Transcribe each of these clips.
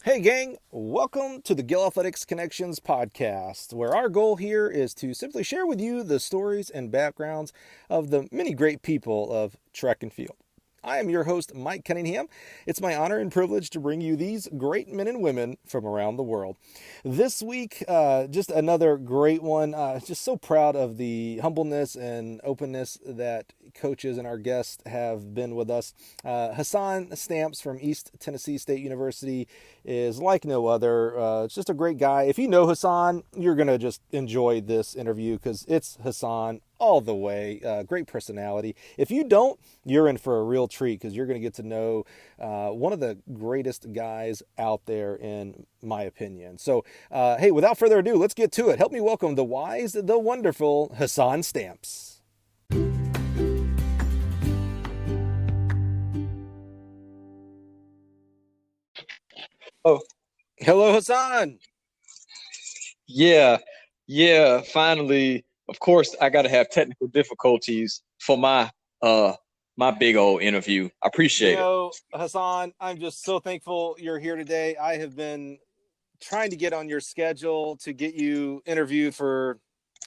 Hey gang, welcome to the Gill Athletics Connections podcast, where our goal here is to simply share with you the stories and backgrounds of the many great people of track and field. I am your host, Mike Cunningham. It's my honor and privilege to bring you these great men and women from around the world. This week, just another great one. Just so proud of the humbleness and openness that coaches and our guests have been with us. Hassaan Stamps from East Tennessee State University is like no other. It's just a great guy. If you know Hassaan, you're going to just enjoy this interview because it's Hassaan all the way. Great personality. If you don't, you're in for a real treat because you're going to get to know one of the greatest guys out there, in my opinion. So, hey, without further ado, let's get to it. Help me welcome the wise, the wonderful Hassaan Stamps. Oh, hello, Hassaan. yeah. Finally, of course, I got to have technical difficulties for my big old interview. I appreciate it. Hassaan, I'm just so thankful you're here today. I have been trying to get on your schedule to get you interviewed for,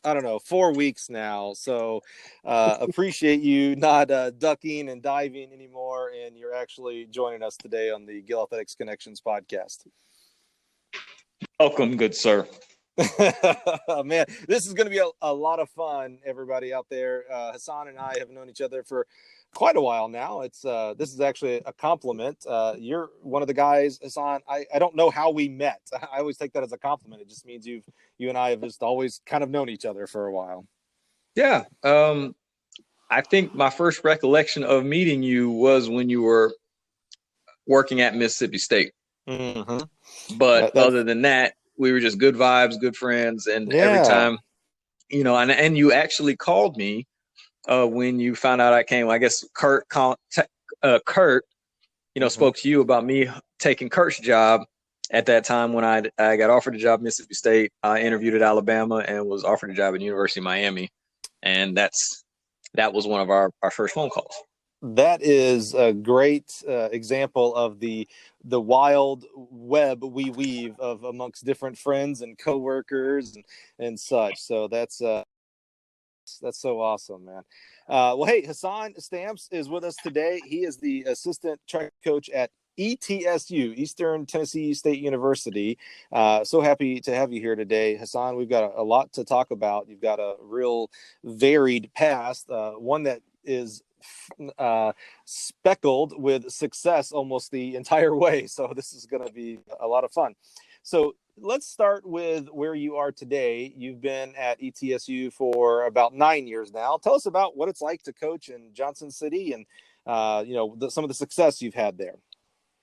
I don't know, 4 weeks now. So appreciate you not ducking and diving anymore, and you're actually joining us today on the Gill Athletics Connections podcast. Welcome, good sir. Man, this is going to be a lot of fun, everybody out there. Hassaan and I have known each other for quite a while now. This is actually a compliment. You're one of the guys, Hassaan. I don't know how we met. I always take that as a compliment. It just means you and I have just always kind of known each other for a while. Yeah. I think my first recollection of meeting you was when you were working at Mississippi State. Mm-hmm. But other than that, we were just good vibes, good friends. And every time, and you actually called me when you found out I came. I guess Kurt, spoke to you about me taking Kurt's job at that time when I got offered a job at Mississippi State. I interviewed at Alabama and was offered a job at University of Miami. And that was one of our first phone calls. That is a great example of the wild web we weave of amongst different friends and coworkers and such. So that's so awesome, man. Well, hey, Hassaan Stamps is with us today. He is the assistant track coach at ETSU, Eastern Tennessee State University. So happy to have you here today, Hassaan. We've got a lot to talk about. You've got a real varied past, one that is speckled with success almost the entire way. So this is going to be a lot of fun. So let's start with where you are today. You've been at ETSU for about 9 years now. Tell us about what it's like to coach in Johnson City and some of the success you've had there.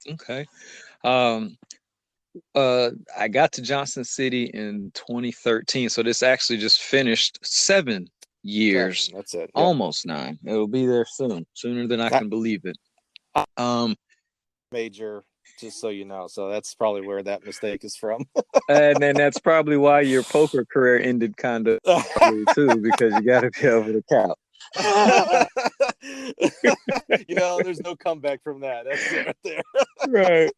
Okay. I got to Johnson City in 2013. So this actually just finished 7 years. That's it. Yep. Almost 9. It'll be there soon, sooner than I can believe it. Major, just so you know. So that's probably where that mistake is from. And then that's probably why your poker career ended kind of early too, because you got to be able to count. There's no comeback from that. That's it right there. Right.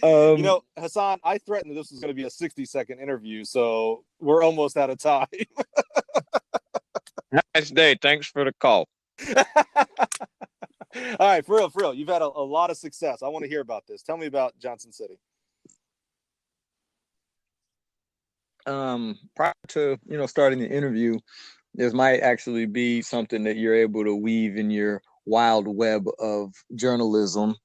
Hassaan, I threatened that this was going to be a 60-second interview, so we're almost out of time. Nice day. Thanks for the call. All right, for real. You've had a lot of success. I want to hear about this. Tell me about Johnson City. Prior to, starting the interview, this might actually be something that you're able to weave in your wild web of journalism.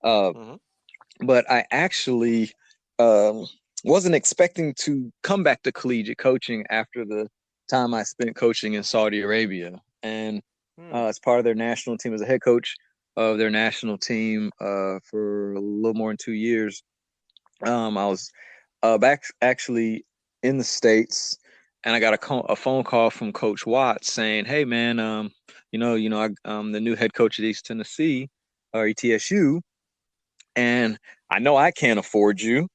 But I actually wasn't expecting to come back to collegiate coaching after the time I spent coaching in Saudi Arabia. And as part of their national team, as a head coach of their national team for a little more than 2 years, I was back actually in the States, and I got a phone call from Coach Watts saying, "Hey, man, I'm the new head coach at East Tennessee, or ETSU, and I know I can't afford you,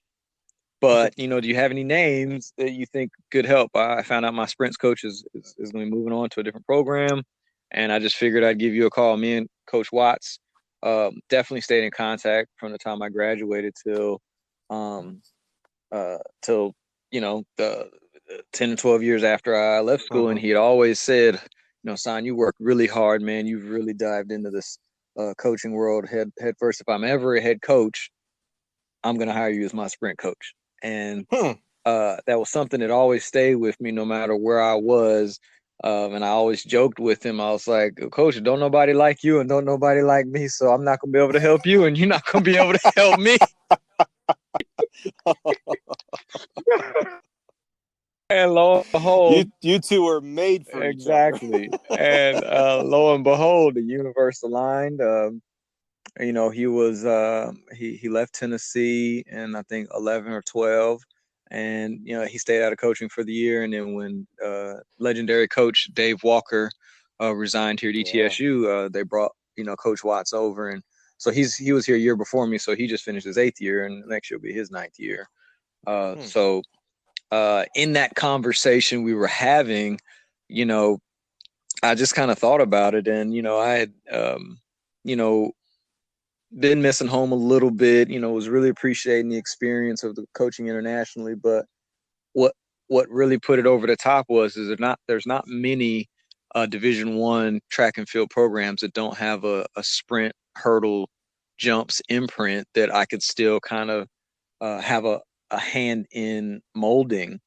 but do you have any names that you think could help? I found out my sprints coach is going to be moving on to a different program, and I just figured I'd give you a call." Me and Coach Watts definitely stayed in contact from the time I graduated till till, the 10 to 12 years after I left school. And Mm-hmm. he had always said, Hassaan, you work really hard, man. You've really dived into this coaching world head first. If I'm ever a head coach, I'm going to hire you as my sprint coach. And that was something that always stayed with me no matter where I was. And I always joked with him. I was like, Coach, don't nobody like you and don't nobody like me. So I'm not going to be able to help you and you're not going to be able to help me. And lo and behold, you two were made for exactly. each other. And lo and behold, the universe aligned. He was he left Tennessee in I think 11 or 12, and he stayed out of coaching for the year. And then when legendary coach Dave Walker resigned here at ETSU, they brought Coach Watts over, and so he was here a year before me, so he just finished his 8th year, and next year will be his 9th year. So in that conversation we were having, I just kind of thought about it, and I had been missing home a little bit, was really appreciating the experience of the coaching internationally. But what really put it over the top there's not many Division I track and field programs that don't have a sprint, hurdle, jumps imprint that I could still kind of have a hand in molding.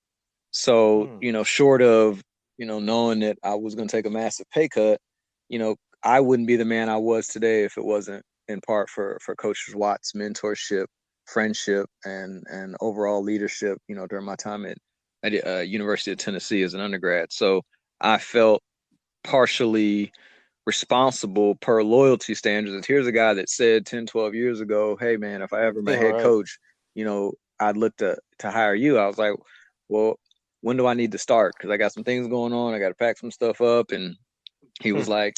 So, short of, knowing that I was going to take a massive pay cut, I wouldn't be the man I was today if it wasn't in part for Coach Watt's mentorship, friendship, and overall leadership, during my time at University of Tennessee as an undergrad. So I felt partially responsible per loyalty standards. And here's a guy that said 10, 12 years ago, hey, man, if I ever met head coach, I'd look to hire you. I was like, well, when do I need to start? Because I got some things going on. I got to pack some stuff up. And he was like,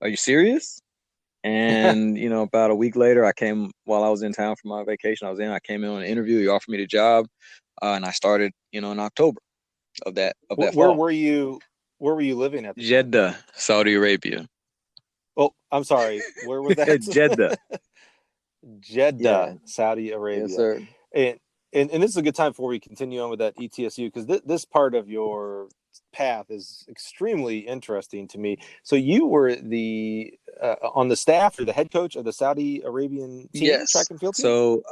are you serious? And, about a week later, while I was in town for my vacation, I came in on an interview. He offered me the job. And I started, in October of that Where fall. were you living at the Jeddah, time? Saudi Arabia. Oh, I'm sorry. Where was that? Jeddah. Jeddah, Saudi Arabia. Yes, sir. And this is a good time before we continue on with that ETSU, because this part of your path is extremely interesting to me. So you were on the staff or the head coach of the Saudi Arabian team, yes. track and field team? So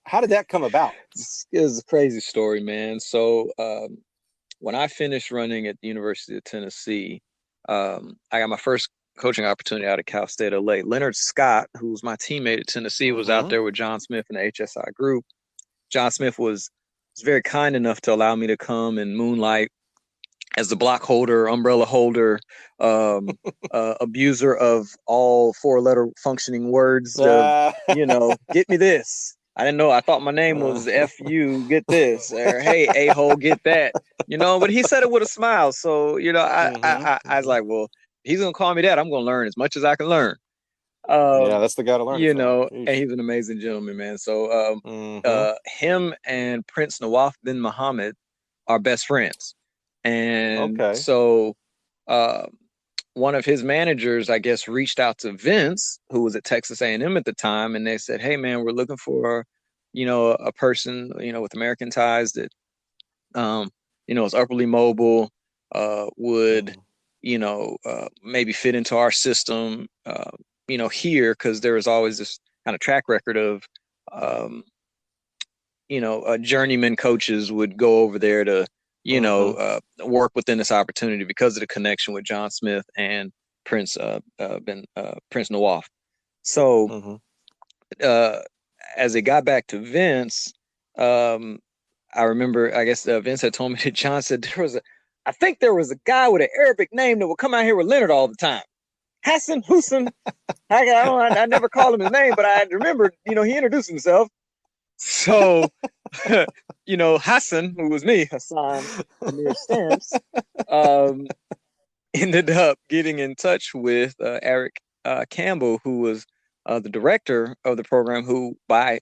how did that come about? It was a crazy story, man. So when I finished running at the University of Tennessee, I got my first coaching opportunity out of Cal State LA. Leonard Scott, who was my teammate at Tennessee, was out there with John Smith and the HSI group. John Smith was very kind enough to allow me to come and moonlight as the block holder, umbrella holder, abuser of all 4-letter functioning words. Get me this. I didn't know. I thought my name was F-U, get this. Or, hey, a-hole, get that. But he said it with a smile. So, I was like, well, he's going to call me that. I'm going to learn as much as I can learn. Yeah, that's the guy to learn from. And he's an amazing gentleman, man. So him and Prince Nawaf bin Muhammad are best friends. And so one of his managers, I guess, reached out to Vince, who was at Texas A&M at the time, and they said, hey, man, we're looking for, a person, with American ties that, is upperly mobile, would, maybe fit into our system, here, because there was always this kind of track record of, journeyman coaches would go over there to, work within this opportunity because of the connection with John Smith and Prince Nawaf. So as it got back to Vince, I remember, I guess Vince had told me that John said I think there was a guy with an Arabic name that would come out here with Leonard all the time. Hassaan. I never called him his name, but I remember, he introduced himself. So, Hassaan, who was me, Hassaan, Amir Stamps, ended up getting in touch with Eric Campbell, who was the director of the program, who by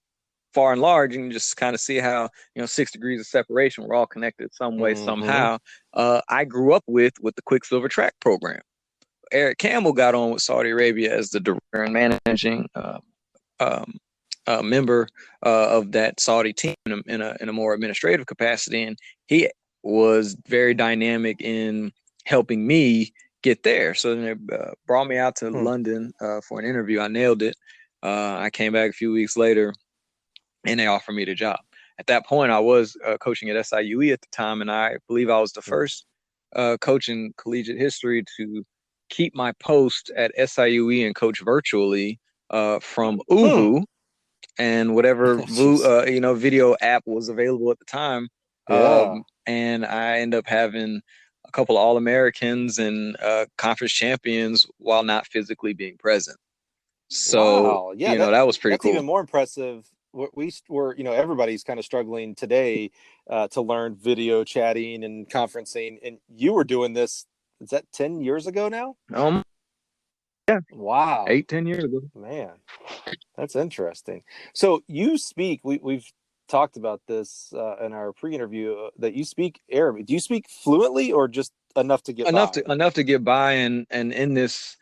far and large, you can just kind of see how, 6 degrees of separation, we're all connected some way, somehow. I grew up with the Quicksilver Track program. Eric Campbell got on with Saudi Arabia as the director and managing member of that Saudi team in a more administrative capacity, and he was very dynamic in helping me get there. So then they brought me out to London for an interview. I nailed it. I came back a few weeks later, and they offered me the job. At that point, I was coaching at SIUE at the time, and I believe I was the first coach in collegiate history to keep my post at SIUE and coach virtually from Uvu and whatever video app was available at the time. And I end up having a couple of All-Americans and conference champions while not physically being present. So, that was pretty cool. That's even more impressive. We're everybody's kind of struggling today to learn video chatting and conferencing, and you were doing this. Is that 10 years ago now? Yeah. Wow. 8-10 years ago. Man, that's interesting. So you speak. We've talked about this in our pre-interview that you speak Arabic. Do you speak fluently or just enough to get by? Enough to get by, and in this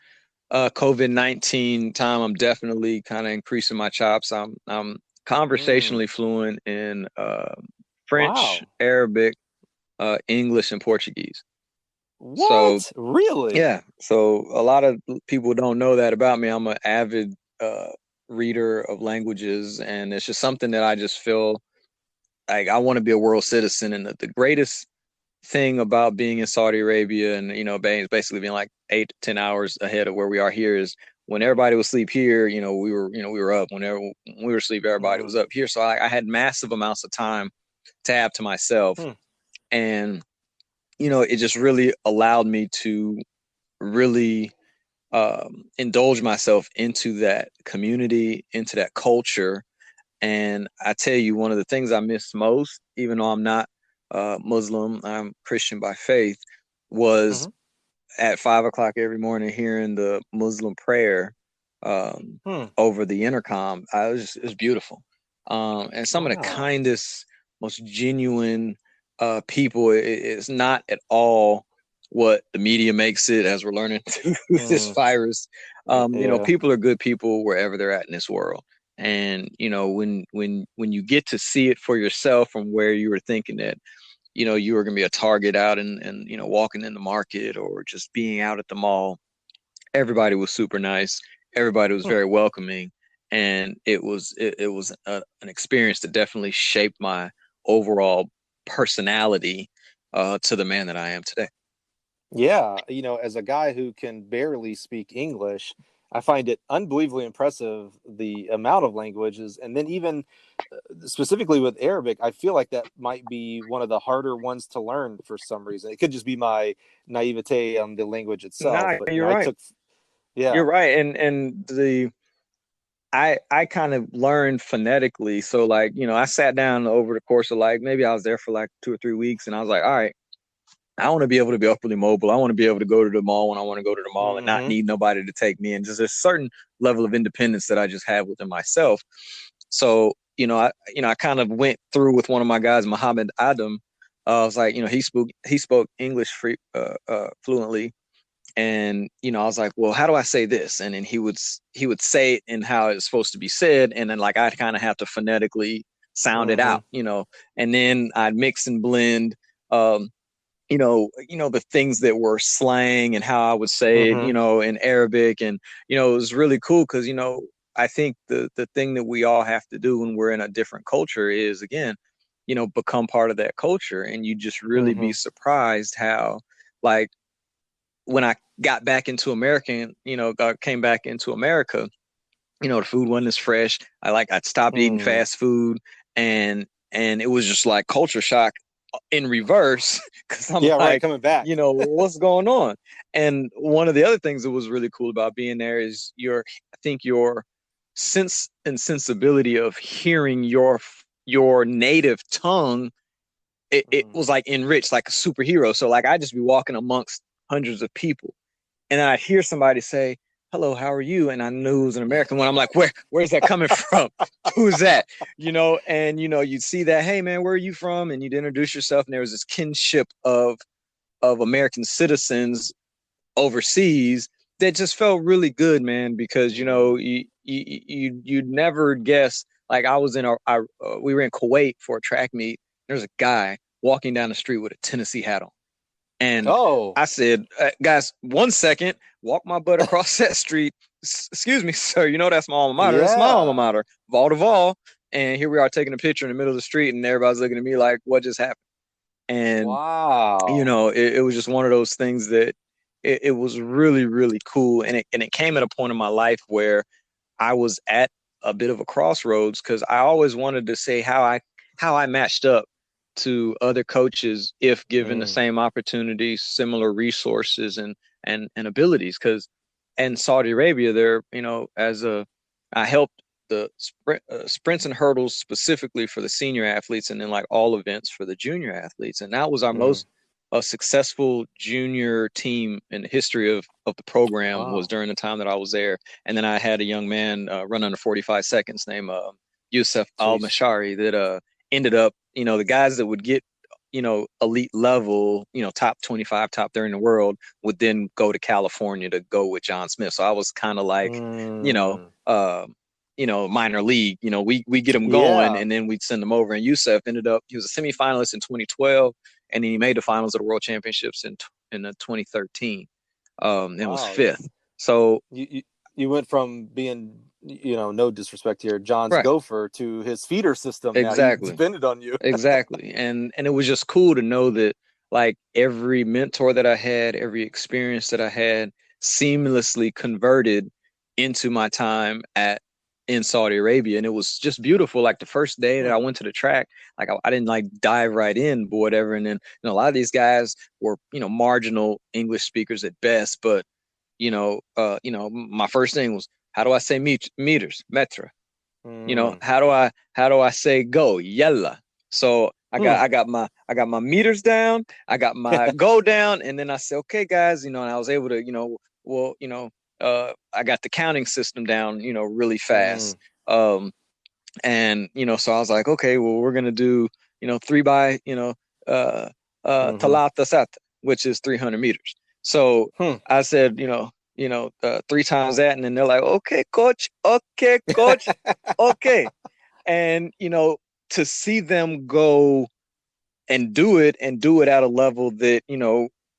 COVID-19 time, I'm definitely kind of increasing my chops. I'm conversationally fluent in French, Arabic, English, and Portuguese. What? So, really? Yeah. So a lot of people don't know that about me. I'm an avid reader of languages, and it's just something that I just feel like I want to be a world citizen. And the greatest thing about being in Saudi Arabia and, basically being like 8 to 10 hours ahead of where we are here is when everybody was asleep here, we were up. Whenever we were asleep, everybody was up here. So I had massive amounts of time to have to myself. And, it just really allowed me to really indulge myself into that community, into that culture. And I tell you, one of the things I miss most, even though I'm not Muslim, I'm Christian by faith, was at 5 o'clock every morning hearing the Muslim prayer over the intercom. It was beautiful. And some of the kindest, most genuine people. It's not at all what the media makes it, as we're learning through this virus. People are good people wherever they're at in this world. And, when you get to see it for yourself from where you were thinking that, you were going to be a target out and walking in the market or just being out at the mall, everybody was super nice. Everybody was very welcoming. And it was an experience that definitely shaped my overall personality to the man that I am today. Yeah. As a guy who can barely speak English, I find it unbelievably impressive, the amount of languages. And then even specifically with Arabic, I feel like that might be one of the harder ones to learn for some reason. It could just be my naivete on the language itself. But you're right. You're right. And I kind of learned phonetically. So I sat down over the course of maybe I was there for 2 or 3 weeks, and I was like, all right, I want to be able to be upwardly mobile. I want to be able to go to the mall when I want to go to the mall and not need nobody to take me. And just a certain level of independence that I just have within myself. So, I kind of went through with one of my guys, Muhammad Adam. I was like, he spoke English fluently. And, I was like, well, how do I say this? And then he would say it in how it's supposed to be said. And then I'd kind of have to phonetically sound it out, and then I'd mix and blend, the things that were slang and how I would say it, in Arabic. And, it was really cool because, I think the thing that we all have to do when we're in a different culture is, again, become part of that culture. And you just really be surprised how, when I got back into America, came back into America, the food wasn't as fresh. I'd stopped eating fast food, and it was just like culture shock in reverse, because I'm coming back. What's going on? And one of the other things that was really cool about being there is your sense and sensibility of hearing your native tongue. It was enriched, like a superhero. So I'd just be walking amongst hundreds of people, and then I'd hear somebody say, hello, how are you? And I knew it was an American one. I'm like, where's that coming from? Who's that? And you'd see that, hey man, where are you from? And you'd introduce yourself, and there was this kinship of American citizens overseas that just felt really good, man, because you'd never guess. Like I was in we were in Kuwait for a track meet. There's a guy walking down the street with a Tennessee hat on. And I said, guys, 1 second, walk my butt across that street. Excuse me, sir. You know that's my alma mater. That's my alma mater, Vol de Vol. And here we are taking a picture in the middle of the street, and everybody's looking at me like, what just happened? And it was just one of those things that it was really, really cool. And it came at a point in my life where I was at a bit of a crossroads, because I always wanted to say how I matched up to other coaches if given the same opportunities, similar resources and abilities. Because in Saudi Arabia, there, I helped the sprints and hurdles specifically for the senior athletes, and then like all events for the junior athletes. And that was our most successful junior team in the history of the program. Was during the time that I was there. And then I had a young man run under 45 seconds named Youssef Al-Mashari that ended up, the guys that would get, elite level, top 25, top 30 in the world would then go to California to go with John Smith. So I was kind of like, minor league, we get them going and then we'd send them over. And Youssef he was a semifinalist in 2012, and then he made the finals of the World Championships in 2013. And was fifth. So you went from being, no disrespect here, John's gopher to his feeder system. Exactly. Now he depended on you. Exactly. And it was just cool to know that like every mentor that I had, every experience that I had seamlessly converted into my time in Saudi Arabia. And it was just beautiful. Like the first day that I went to the track, like I didn't like dive right in or whatever. And then, a lot of these guys were, marginal English speakers at best. But, my first thing was, how do I say meters, metra? How do I say go, yella? So I got my meters down, I got my go down, and then I said, okay, guys, and I was able to, I got the counting system down, really fast. And, so I was like, okay, well, we're going to do, 3 by, talata sata, which is 300 meters. So I said, 3 times that. And then they're like, okay, coach. Okay. And, to see them go and do it at a level that,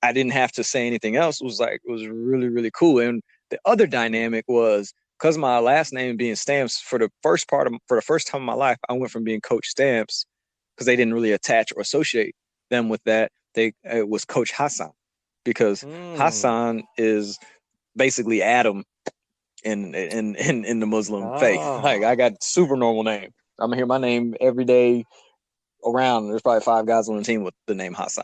I didn't have to say anything else was really, really cool. And the other dynamic was, because my last name being Stamps, for the first time in my life, I went from being Coach Stamps, because they didn't really attach or associate them with that. It was Coach Hassaan, because Hassaan is basically Adam in the Muslim faith. Like I got super normal name. I'm gonna hear my name every day around. There's probably 5 guys on the team with the name Hassaan.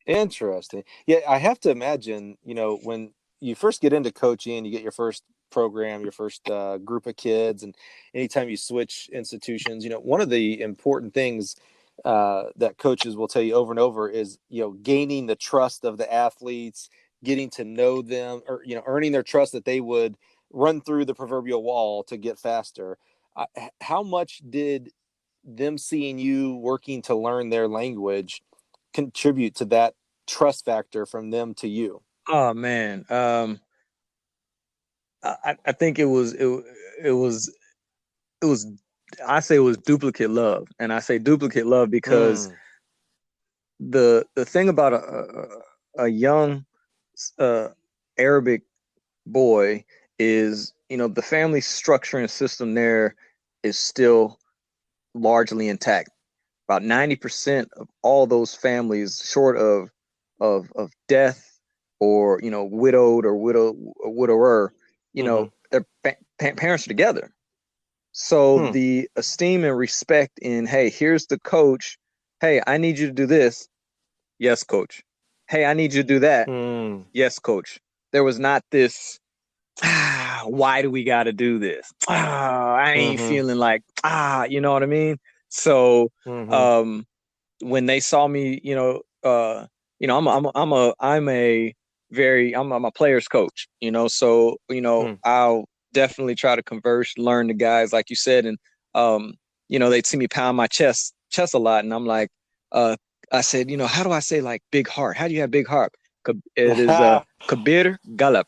Interesting. Yeah, I have to imagine, when you first get into coaching, you get your first program, your first group of kids, and anytime you switch institutions, one of the important things that coaches will tell you over and over is, gaining the trust of the athletes, getting to know them, or, earning their trust that they would run through the proverbial wall to get faster. How much did them seeing you working to learn their language contribute to that trust factor from them to you? Oh man. I think it was I say it was duplicate love. And I say duplicate love because the thing about a young Arabic boy is, the family structure and system there is still largely intact. About 90% of all those families, short of death or, widowed or widower, their parents are together. So the esteem and respect in, hey, here's the coach. Hey, I need you to do this. Yes, coach. Hey, I need you to do that. Yes, coach. There was not this, why do we got to do this? I ain't feeling like, you know what I mean? So, when they saw me, I'm a player's coach, so, I'll definitely try to converse, learn the guys, like you said. And, they'd see me pound my chest a lot. And I'm like, I said, how do I say like big heart? How do you have big heart? It is Kabir Galap.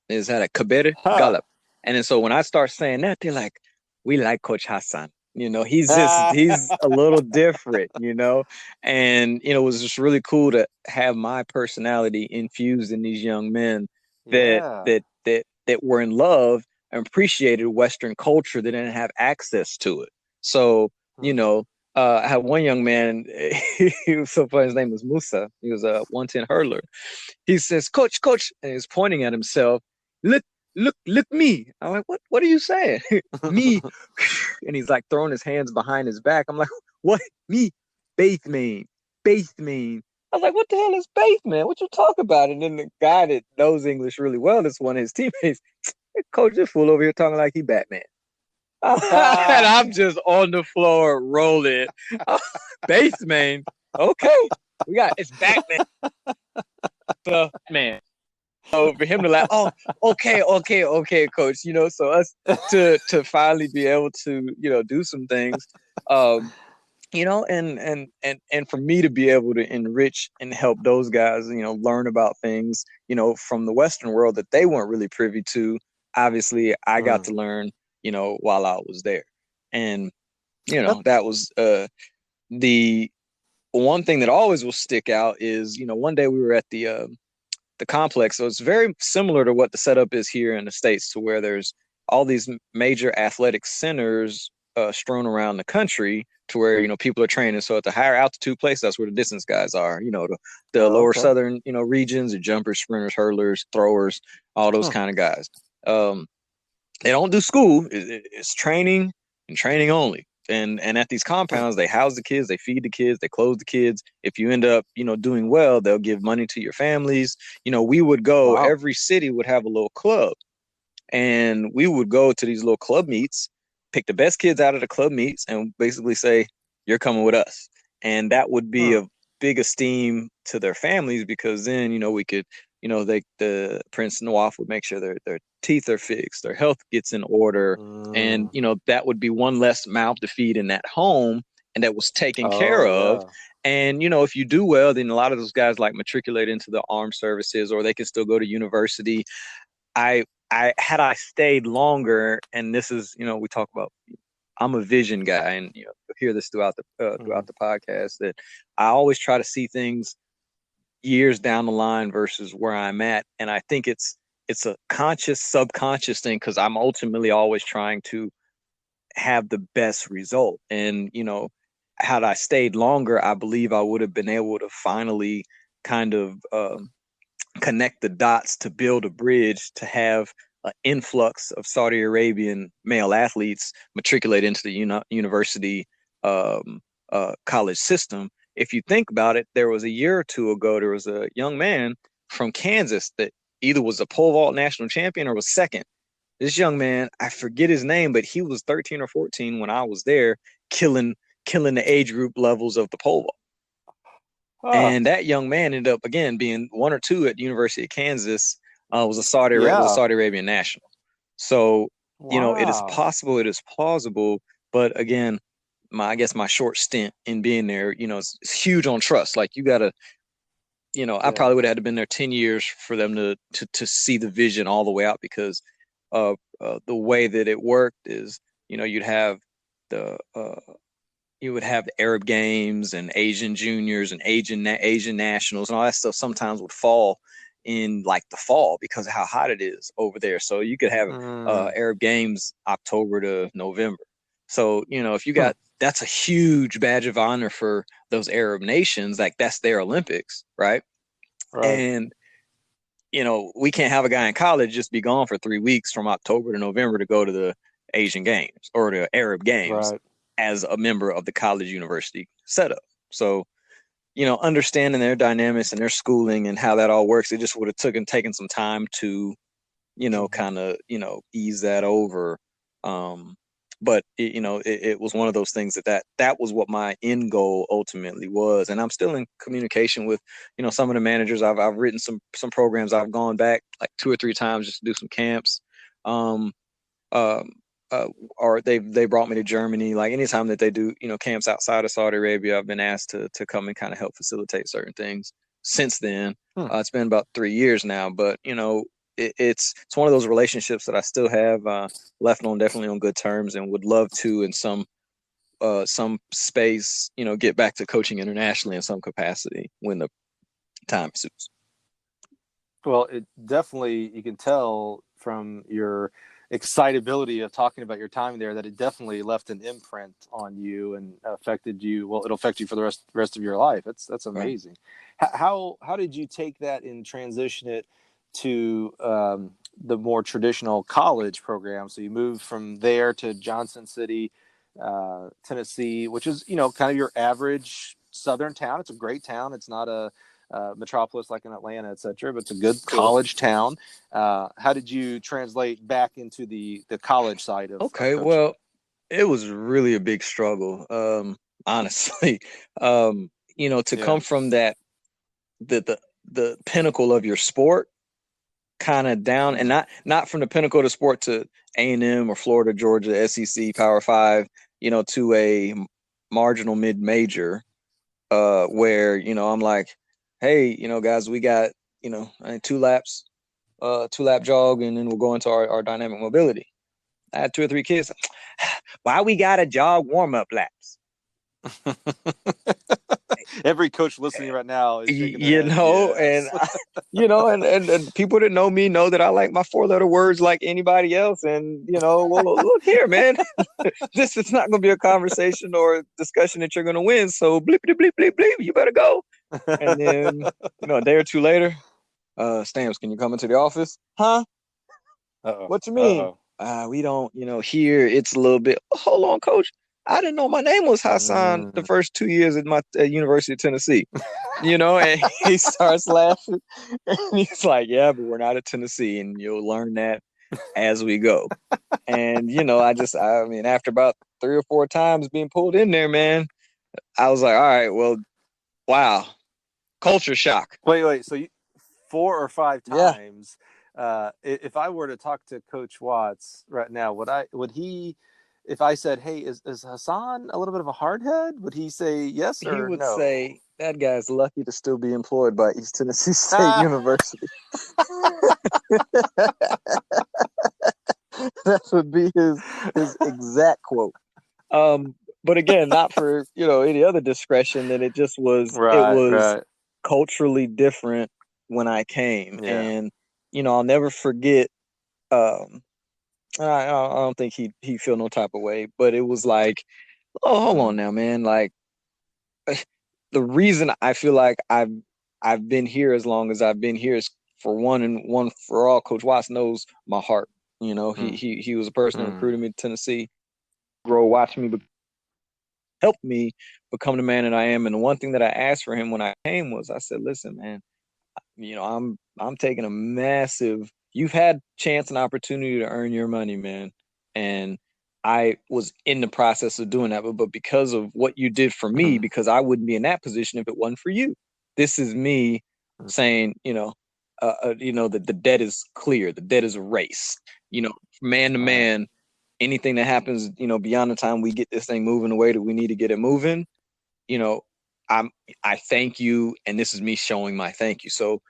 Is that a Kabere Huh. Gallup? And then so when I start saying that, they're like, we like Coach Hassaan. Ah. He's a little different, and it was just really cool to have my personality infused in these young men that Yeah. that were in love and appreciated Western culture that didn't have access to it. So, Hmm. I had one young man, he was so funny, his name was Musa. He was a 110 hurler. He says, Coach, and he's pointing at himself. Look, look me. I'm like, what are you saying? Me. And he's like throwing his hands behind his back. I'm like, what? Me? Faith mean. Faith mean. I was like, what the hell is faith, man? What you talk about? And then the guy that knows English really well, that's one of his teammates, Coach, this fool over here talking like he Batman. And Ah. I'm just on the floor rolling. Faith, man. Okay. It's Batman. Man. So for him to like, oh, okay, coach, so us to finally be able to, do some things, and for me to be able to enrich and help those guys, learn about things, from the Western world that they weren't really privy to. Obviously, I got Mm. to learn, while I was there. And, That- that was the one thing that always will stick out is, one day we were at the complex. So it's very similar to what the setup is here in the States, to where there's all these major athletic centers strewn around the country, to where, people are training. So at the higher altitude place, that's where the distance guys are, the oh, lower okay. southern, regions, the jumpers, sprinters, hurlers, throwers, all those Hmm. kind of guys. Um, they don't do school. It's training and training only. And at these compounds, they house the kids, they feed the kids, they clothe the kids. If you end up, doing well, they'll give money to your families. We would go, Wow. every city would have a little club, and we would go to these little club meets, pick the best kids out of the club meets, and basically say, you're coming with us. And that would be Hmm. a big esteem to their families, because then, we could, the Prince Nawaf would make sure their teeth are fixed, their health gets in order. And, Mm. that would be one less mouth to feed in that home, and that was taken Oh, care of. yeah. And, if you do well, then a lot of those guys like matriculate into the armed services, or they can still go to university. I had I stayed longer, and this is, we talk about, I'm a vision guy, and you'll hear this Hmm. throughout the podcast, that I always try to see things years down the line versus where I'm at. And I think it's a conscious, subconscious thing, because I'm ultimately always trying to have the best result. And, had I stayed longer, I believe I would have been able to finally kind of connect the dots to build a bridge to have an influx of Saudi Arabian male athletes matriculate into the university college system. If you think about it, there was a year or two ago, there was a young man from Kansas that either was a pole vault national champion or was second. This young man, I forget his name, but he was 13 or 14 when I was there, killing the age group levels of the pole vault. Ah. And that young man ended up again being one or two at the University of Kansas. Was a Yeah. Saudi Arabian national. So, it is Wow. possible, it is plausible. But again, I guess my short stint in being there, it's huge on trust. Like, you gotta, I Yeah. probably would have had to been there 10 years for them to see the vision all the way out, because the way that it worked is, you'd have the you would have the Arab Games and Asian Juniors and Asian Nationals, and all that stuff sometimes would fall in like the fall because of how hot it is over there. So you could have Mm. Arab Games October to November. So, if you Hmm. got, that's a huge badge of honor for those Arab nations. Like, that's their Olympics, right? Right. And, we can't have a guy in college just be gone for 3 weeks from October to November to go to the Asian Games or the Arab Games Right. as a member of the college university setup. So, understanding their dynamics and their schooling and how that all works, it just would have taken some time to, Hmm. kind of, ease that over. Um, but it was one of those things that was what my end goal ultimately was. And I'm still in communication with, some of the managers. I've written some programs. I've gone back like 2 or 3 times just to do some camps. Um, um, or they brought me to Germany. Like, anytime that they do, camps outside of Saudi Arabia, I've been asked to come and kind of help facilitate certain things. Since then, Hmm. it's been about 3 years now, but it's one of those relationships that I still have left on, definitely on good terms, and would love to in some space, get back to coaching internationally in some capacity when the time suits. Well, it definitely, you can tell from your excitability of talking about your time there that it definitely left an imprint on you and affected you. Well, it'll affect you for the rest of your life. That's amazing. Right. How did you take that and transition it to the more traditional college program? So you moved from there to Johnson City, Tennessee, which is, kind of your average Southern town. It's a great town. It's not a metropolis like in Atlanta, et cetera, but it's a good college town. How did you translate back into the college side of coaching? Well, it was really a big struggle, honestly. To come from that, the pinnacle of your sport kind of down, and not from the pinnacle of the sport to A&M or Florida, Georgia, SEC, Power 5, to a marginal mid-major, where, I'm like, hey, guys, we got, 2 laps, 2-lap jog, and then we'll go into our dynamic mobility. I had 2 or 3 kids. Why we got a jog warm-up laps? Every coach listening right now is shaking their head, yes. And people that know me know that I like my 4-letter words like anybody else. And, well, look here, man, this is not going to be a conversation or a discussion that you're going to win. So bleepity bleep, bleep, bleep, you better go. And then, a day or 2 later, Stamps, can you come into the office? Huh? Uh-oh. What you mean? We don't, here it's a little bit, hold on, coach. I didn't know my name was Hassaan the first 2 years at my University of Tennessee, and he starts laughing and he's like, yeah, but we're not at Tennessee, and you'll learn that as we go. And, after about 3 or 4 times being pulled in there, man, I was like, all right, well, wow. Culture shock. Wait. So 4 or 5 times. Yeah. If I were to talk to Coach Watts right now, would he, if I said, hey, is Hassaan a little bit of a hardhead? Would he say yes or no? He would say, that guy's lucky to still be employed by East Tennessee State University. That would be his exact quote. But again, not for, any other discretion, that it just was, right. Culturally different when I came. Yeah. And, I'll never forget, I don't think he'd feel no type of way, but it was like, oh, hold on now, man. Like, the reason I feel like I've been here as long as I've been here is, for one and one for all, Coach Watts knows my heart. He was a person who recruited me to Tennessee, watched me, helped me become the man that I am. And the one thing that I asked for him when I came was, I said, listen, man, I'm taking a massive, you've had chance and opportunity to earn your money, man. And I was in the process of doing that, but because of what you did for me, because I wouldn't be in that position if it wasn't for you. This is me saying, the debt is clear. The debt is erased, man to man. Anything that happens, beyond the time we get this thing moving the way that we need to get it moving, I thank you, and this is me showing my thank you. So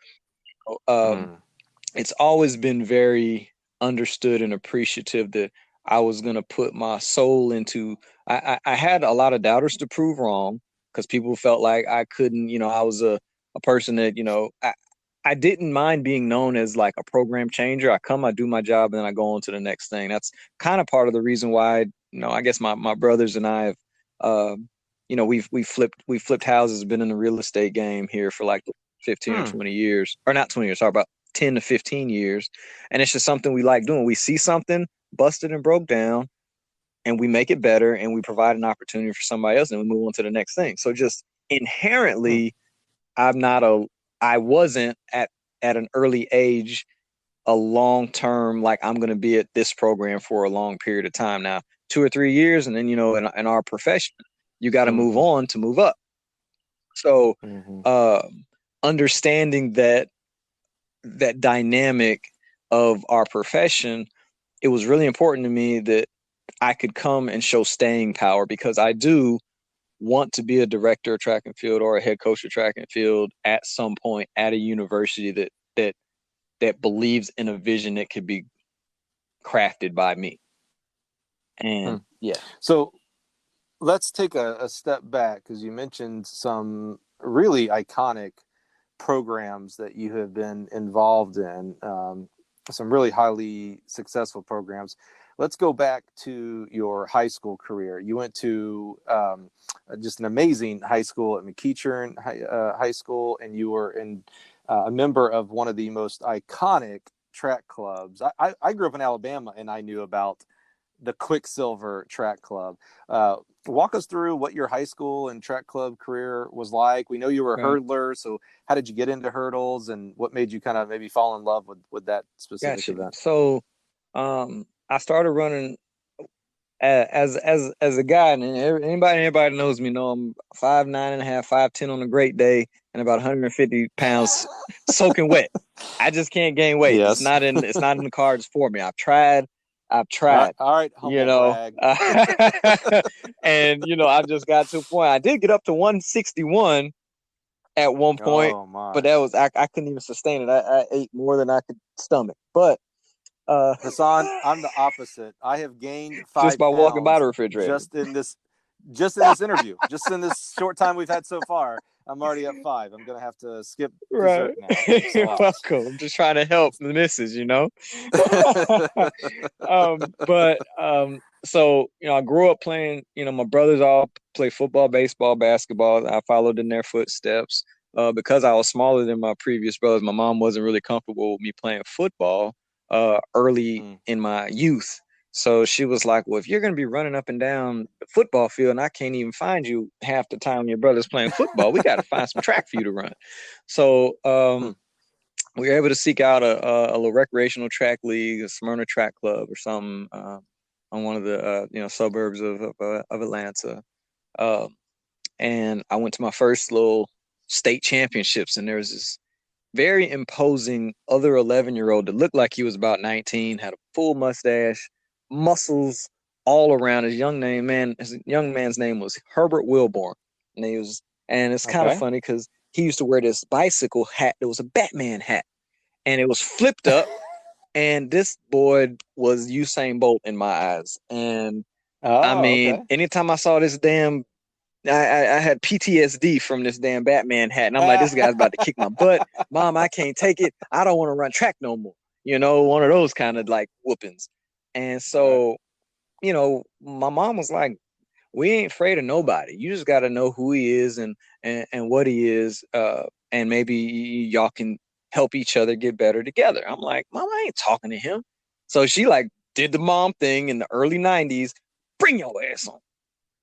it's always been very understood and appreciative that I was going to put my soul into. I had a lot of doubters to prove wrong, because people felt like I couldn't, I was a person that, I didn't mind being known as like a program changer. I do my job, and then I go on to the next thing. That's kind of part of the reason why, I guess my brothers and I have, we flipped houses, been in the real estate game here for like 15 or 20 years, or not 20 years, sorry, about 10 to 15 years. And it's just something we like doing. We see something busted and broke down, and we make it better, and we provide an opportunity for somebody else, and we move on to the next thing. So just inherently, I wasn't at an early age a long-term, like, I'm going to be at this program for a long period of time. Now, 2 or 3 years, and then, in our profession, you got to move on to move up. So understanding that dynamic of our profession, it was really important to me that I could come and show staying power, because I do want to be a director of track and field or a head coach of track and field at some point at a university that that believes in a vision that could be crafted by me. And yeah. So let's take a step back, because you mentioned some really iconic programs that you have been involved in, some really highly successful programs. Let's go back to your high school career. You went to just an amazing high school at McEachern High School, and you were a member of one of the most iconic track clubs. I grew up in Alabama, and I knew about the Quicksilver Track Club. Walk us through what your high school and track club career was like. We know you were a hurdler, so how did you get into hurdles, and what made you kind of maybe fall in love with that specific event? So I started running as a guy, and anybody knows me know I'm 5'9.5", 5'10" on a great day, and about 150 pounds soaking wet. I just can't gain weight. Yes. It's not in the cards for me. I've tried. All right, brag. And I've just got to a point. I did get up to 161 at one point, but that was I couldn't even sustain it. I ate more than I could stomach. But Hassaan, I'm the opposite. I have gained 5 just by walking by the refrigerator. Just in this interview, just in this short time we've had so far. I'm already at 5. I'm gonna have to skip dessert now. You're welcome. I'm just trying to help the missus, So I grew up playing. My brothers all play football, baseball, basketball. I followed in their footsteps. Because I was smaller than my previous brothers, my mom wasn't really comfortable with me playing football early in my youth. So she was like, well, if you're going to be running up and down the football field and I can't even find you half the time your brother's playing football, we got to find some track for you to run. So we were able to seek out a little recreational track league, a Smyrna Track Club or something on one of the suburbs of Atlanta. And I went to my first little state championships, and there was this very imposing other 11-year-old that looked like he was about 19, had a full mustache, muscles all around. His young man's name was Herbert Wilborn, and it's kind of funny because he used to wear this bicycle hat that was a Batman hat, and it was flipped up. And this boy was Usain Bolt in my eyes. And anytime I saw this damn, I had PTSD from this damn Batman hat. And I'm like, this guy's about to kick my butt. Mom, I can't take it. I don't want to run track no more. One of those kind of like whoopings. And so, my mom was like, we ain't afraid of nobody. You just got to know who he is and what he is. And maybe y'all can help each other get better together. I'm like, Mom, I ain't talking to him. So she like did the mom thing in the early 90s. Bring your ass on.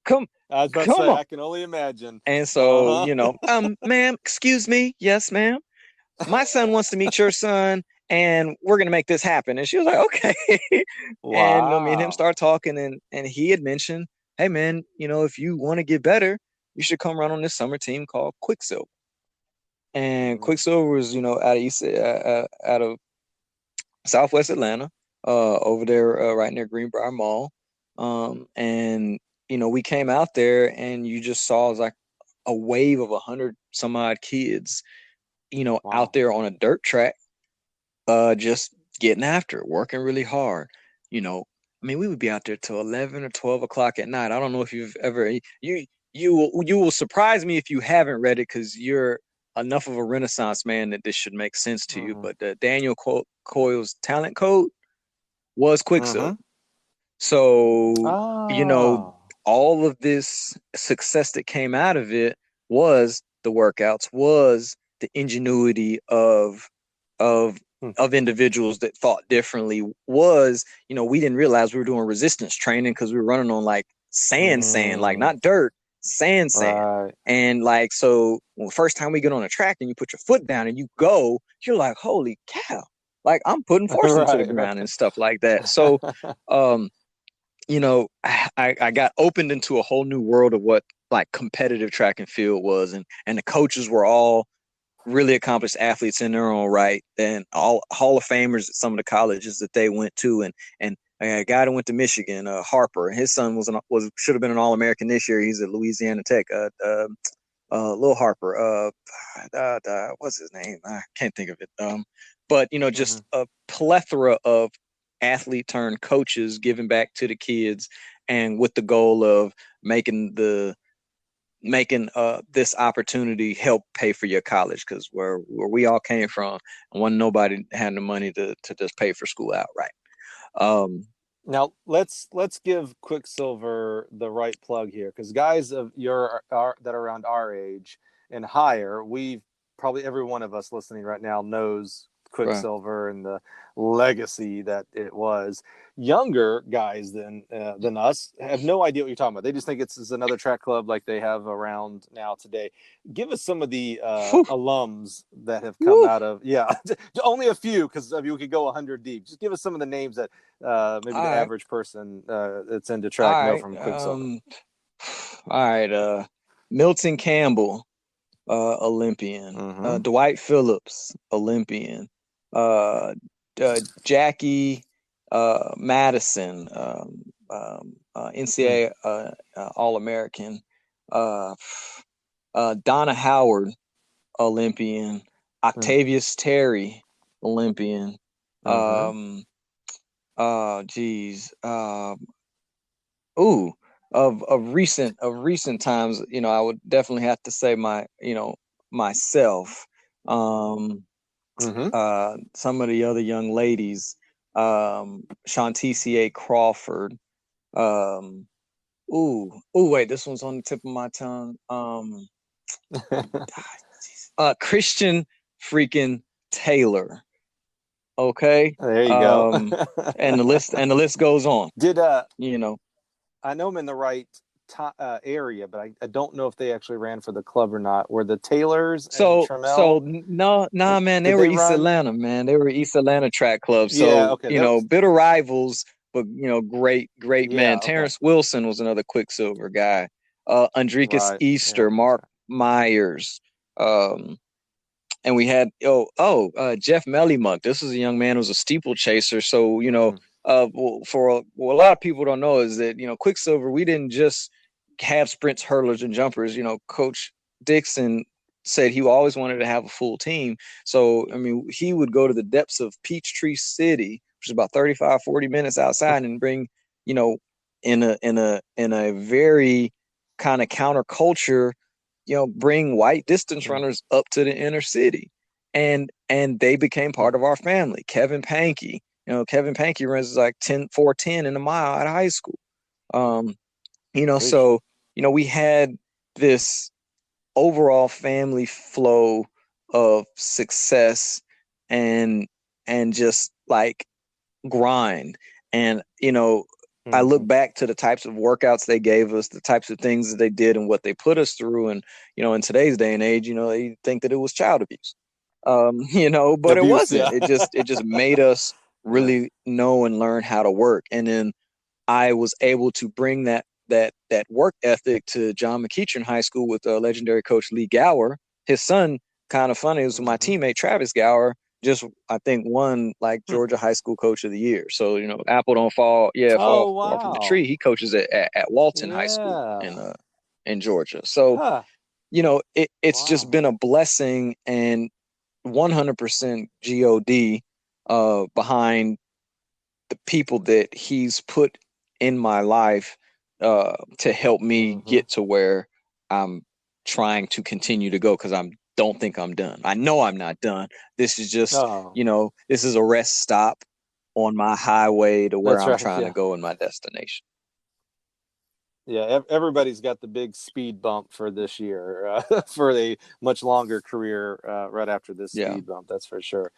Come. I was about to say, I can only imagine. And so, ma'am, excuse me. Yes, ma'am. My son wants to meet your son, and we're going to make this happen. And she was like, okay. Wow. And me and him started talking, and he had mentioned, hey, man, if you want to get better, you should come run on this summer team called Quicksilver. And Quicksilver was, out of Southwest Atlanta, over there, right near Greenbrier Mall. And we came out there, and you just saw like a wave of 100 some odd kids, out there on a dirt track, just getting after it, working really hard. We would be out there till 11 or 12 o'clock at night. I don't know if you've ever, you will surprise me if you haven't read it, because you're enough of a Renaissance man that this should make sense to you. But Daniel Coyle's talent code was Quicksilver. So, all of this success that came out of it was the workouts, was the ingenuity of individuals that thought differently, was, we didn't realize we were doing resistance training because we were running on like sand, like not dirt, sand. Right. And like, so when the first time we get on a track and you put your foot down and you go, you're like, holy cow, like I'm putting force into the ground and stuff like that. So, I got opened into a whole new world of what like competitive track and field was. And the coaches were all really accomplished athletes in their own right, and all Hall of Famers at some of the colleges that they went to. And a guy that went to Michigan, Harper, his son should have been an All-American this year. He's at Louisiana Tech. Lil Harper, what's his name? I can't think of it. But Mm-hmm. just a plethora of athlete turned coaches giving back to the kids, and with the goal of making this opportunity help pay for your college, because where we all came from, and when nobody had the money to just pay for school outright. Now let's give Quicksilver the right plug here, because guys of that are around our age and higher, we've probably every one of us listening right now knows Right. Quicksilver and the legacy that it was. Younger guys than us have no idea what you're talking about. They just think it's another track club like they have around now today. Give us some of the Whew, alums that have come whew. out of, yeah, only a few, because I mean, we could go 100 deep. Just give us some of the names that maybe All the right, average person that's into all track know right, from Quicksilver. all right. Milton Campbell, Olympian. Mm-hmm. Dwight Phillips, Olympian. Uh, Jackie Madison, Mm. NCAA All American. Uh, Donna Howard, Olympian. Mm. Octavius Terry, Olympian. Mm-hmm. Geez. Ooh, of recent times, I would definitely have to say myself. Um, Mm-hmm. some of the other young ladies, Shanticia Crawford. Um, wait, this one's on the tip of my tongue. Christian freaking Taylor. Okay. There you go. Um, and the list goes on. Did You know, I know I'm in the right area, but I don't know if they actually ran for the club or not. Were the Taylors and so Trammell, no, nah, man, they did were they East run? Atlanta, man. They were East Atlanta track club. Yeah. So, Okay. That was. bitter rivals, but great man. Yeah. Okay. Terrence Wilson was another Quicksilver guy. Andricus Right. Yeah. Easter, That's Mark Myers. Um, and we had Jeff Mellymuck. This was a young man who was a steeplechaser. So, right. a lot of people don't know is that, Quicksilver, we didn't just have sprints, hurdlers, and jumpers. Coach Dixon said he always wanted to have a full team. So, I mean, he would go to the depths of Peachtree City, which is about 35, 40 minutes outside, and bring, you know, in a very kind of counterculture, bring white distance Mm. runners up to the inner city. And they became part of our family. Kevin Pankey runs like 10 4 10 in a mile out of high school. Um, Sheesh. so, we had this overall family flow of success and just like grind. And I look Mm-hmm. back to the types of workouts they gave us, the types of things that they did, and what they put us through. And in today's day and age, they think that it was child abuse. But it Abuse. wasn't. Yeah. It just made us Right. really know and learn how to work. And then I was able to bring that work ethic to John McEachern High School with legendary coach Lee Gower. His son, kind of funny, was my Mm-hmm. teammate Travis Gower. Just I think won like Hmm. Georgia High School Coach of the Year. So apple don't Oh fall from the wow. tree. He coaches at Walton High School Yeah. in Georgia. So Huh. it's just Wow. been a blessing, and 100% God behind the people that he's put in my life to help me Mm-hmm. get to where I'm trying to continue to go, because I don't think I'm done. I know I'm not done. This is just, Oh, this is a rest stop on my highway to where that's I'm right. trying to Yeah. go in my destination. Yeah, everybody's got the big speed bump for this year, for a much longer career right after this Yeah. speed bump. That's for sure.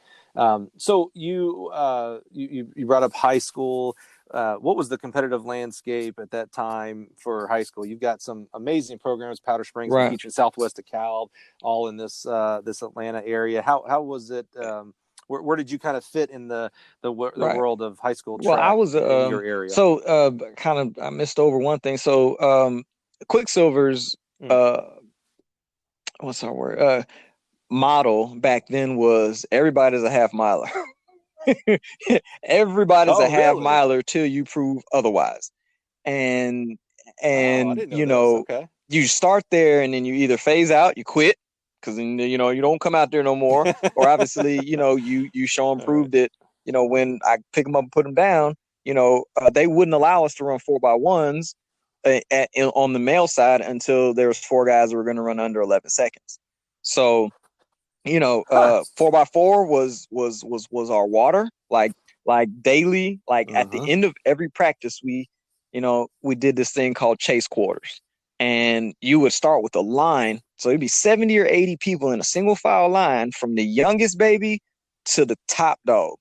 So you brought up high school. What was the competitive landscape at that time for high school? You've got some amazing programs: Powder Springs, Right. McEachern, Southwest DeKalb, all in this Atlanta area. How was it? Where did you kind of fit in the Right. world of high school Well, I track was in your area? so kind of I missed over one thing. So Quicksilver's Mm. uh what's our word? Model back then was everybody's a half miler. Everybody's Oh, a half really? miler till you prove otherwise. And Oh, I and didn't know this. Okay. you start there and then you either phase out, you quit, because then, you know, you don't come out there no more. Or obviously, you know, you show and prove that, you know, when I pick them up and put them down, you know, they wouldn't allow us to run 4x1s on the male side until there was 4 guys that were going to run under 11 seconds. So, you know, 4x4 was our water, like daily, like at the end of every practice, we did this thing called chase quarters. And you would start with a line. So it'd be 70 or 80 people in a single file line from the youngest baby to the top dog.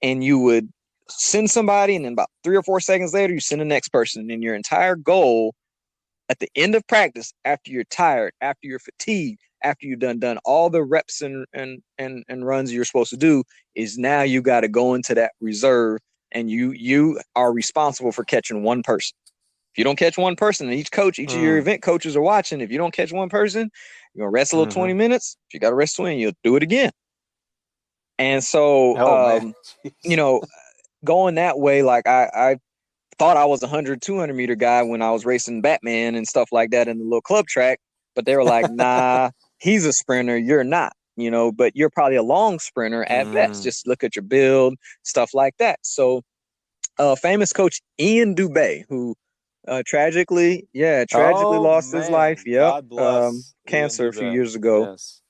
And you would send somebody, and then about 3 or 4 seconds later, you send the next person. And your entire goal at the end of practice, after you're tired, after you're fatigued, after you've done all the reps and runs you're supposed to do, is now you got to go into that reserve, and you are responsible for catching one person. If you don't catch one person, and each of your event coaches are watching, if you don't catch one person, you're going to rest a little 20 minutes. If you got to rest 20, you'll do it again. And so, you know, going that way, like I thought I was a 100, 200 meter guy when I was racing Batman and stuff like that in the little club track, but they were like, nah, he's a sprinter. You're not, you know, but you're probably a long sprinter at best. Just look at your build, stuff like that. So famous coach Ian Dubé, who tragically lost his life. God bless. Cancer a few years ago. Yes.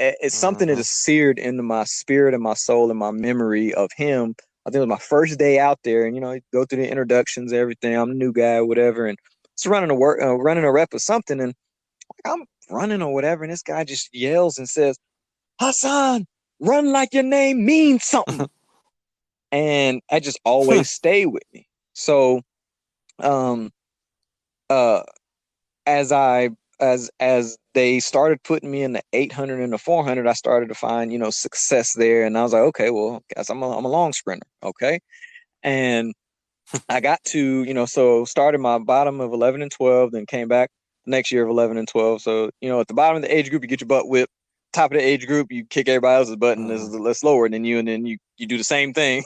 It's something that is seared into my spirit and my soul and my memory of him. I think it was my first day out there, and, you know, you go through the introductions, everything. I'm a new guy, whatever, and it's running a rep or something, and I'm running or whatever, and this guy just yells and says, "Hassaan, run like your name means something." And I just always stay with me. So, as they started putting me in the 800 and the 400, I started to find, you know, success there. And I was like, okay, well, I guess I'm a long sprinter. Okay. And I got to, you know, so started my bottom of 11 and 12, then came back the next year of 11 and 12. So, you know, at the bottom of the age group, you get your butt whipped. Top of the age group, you kick everybody else's butt, and this is less lower than you. And then you do the same thing.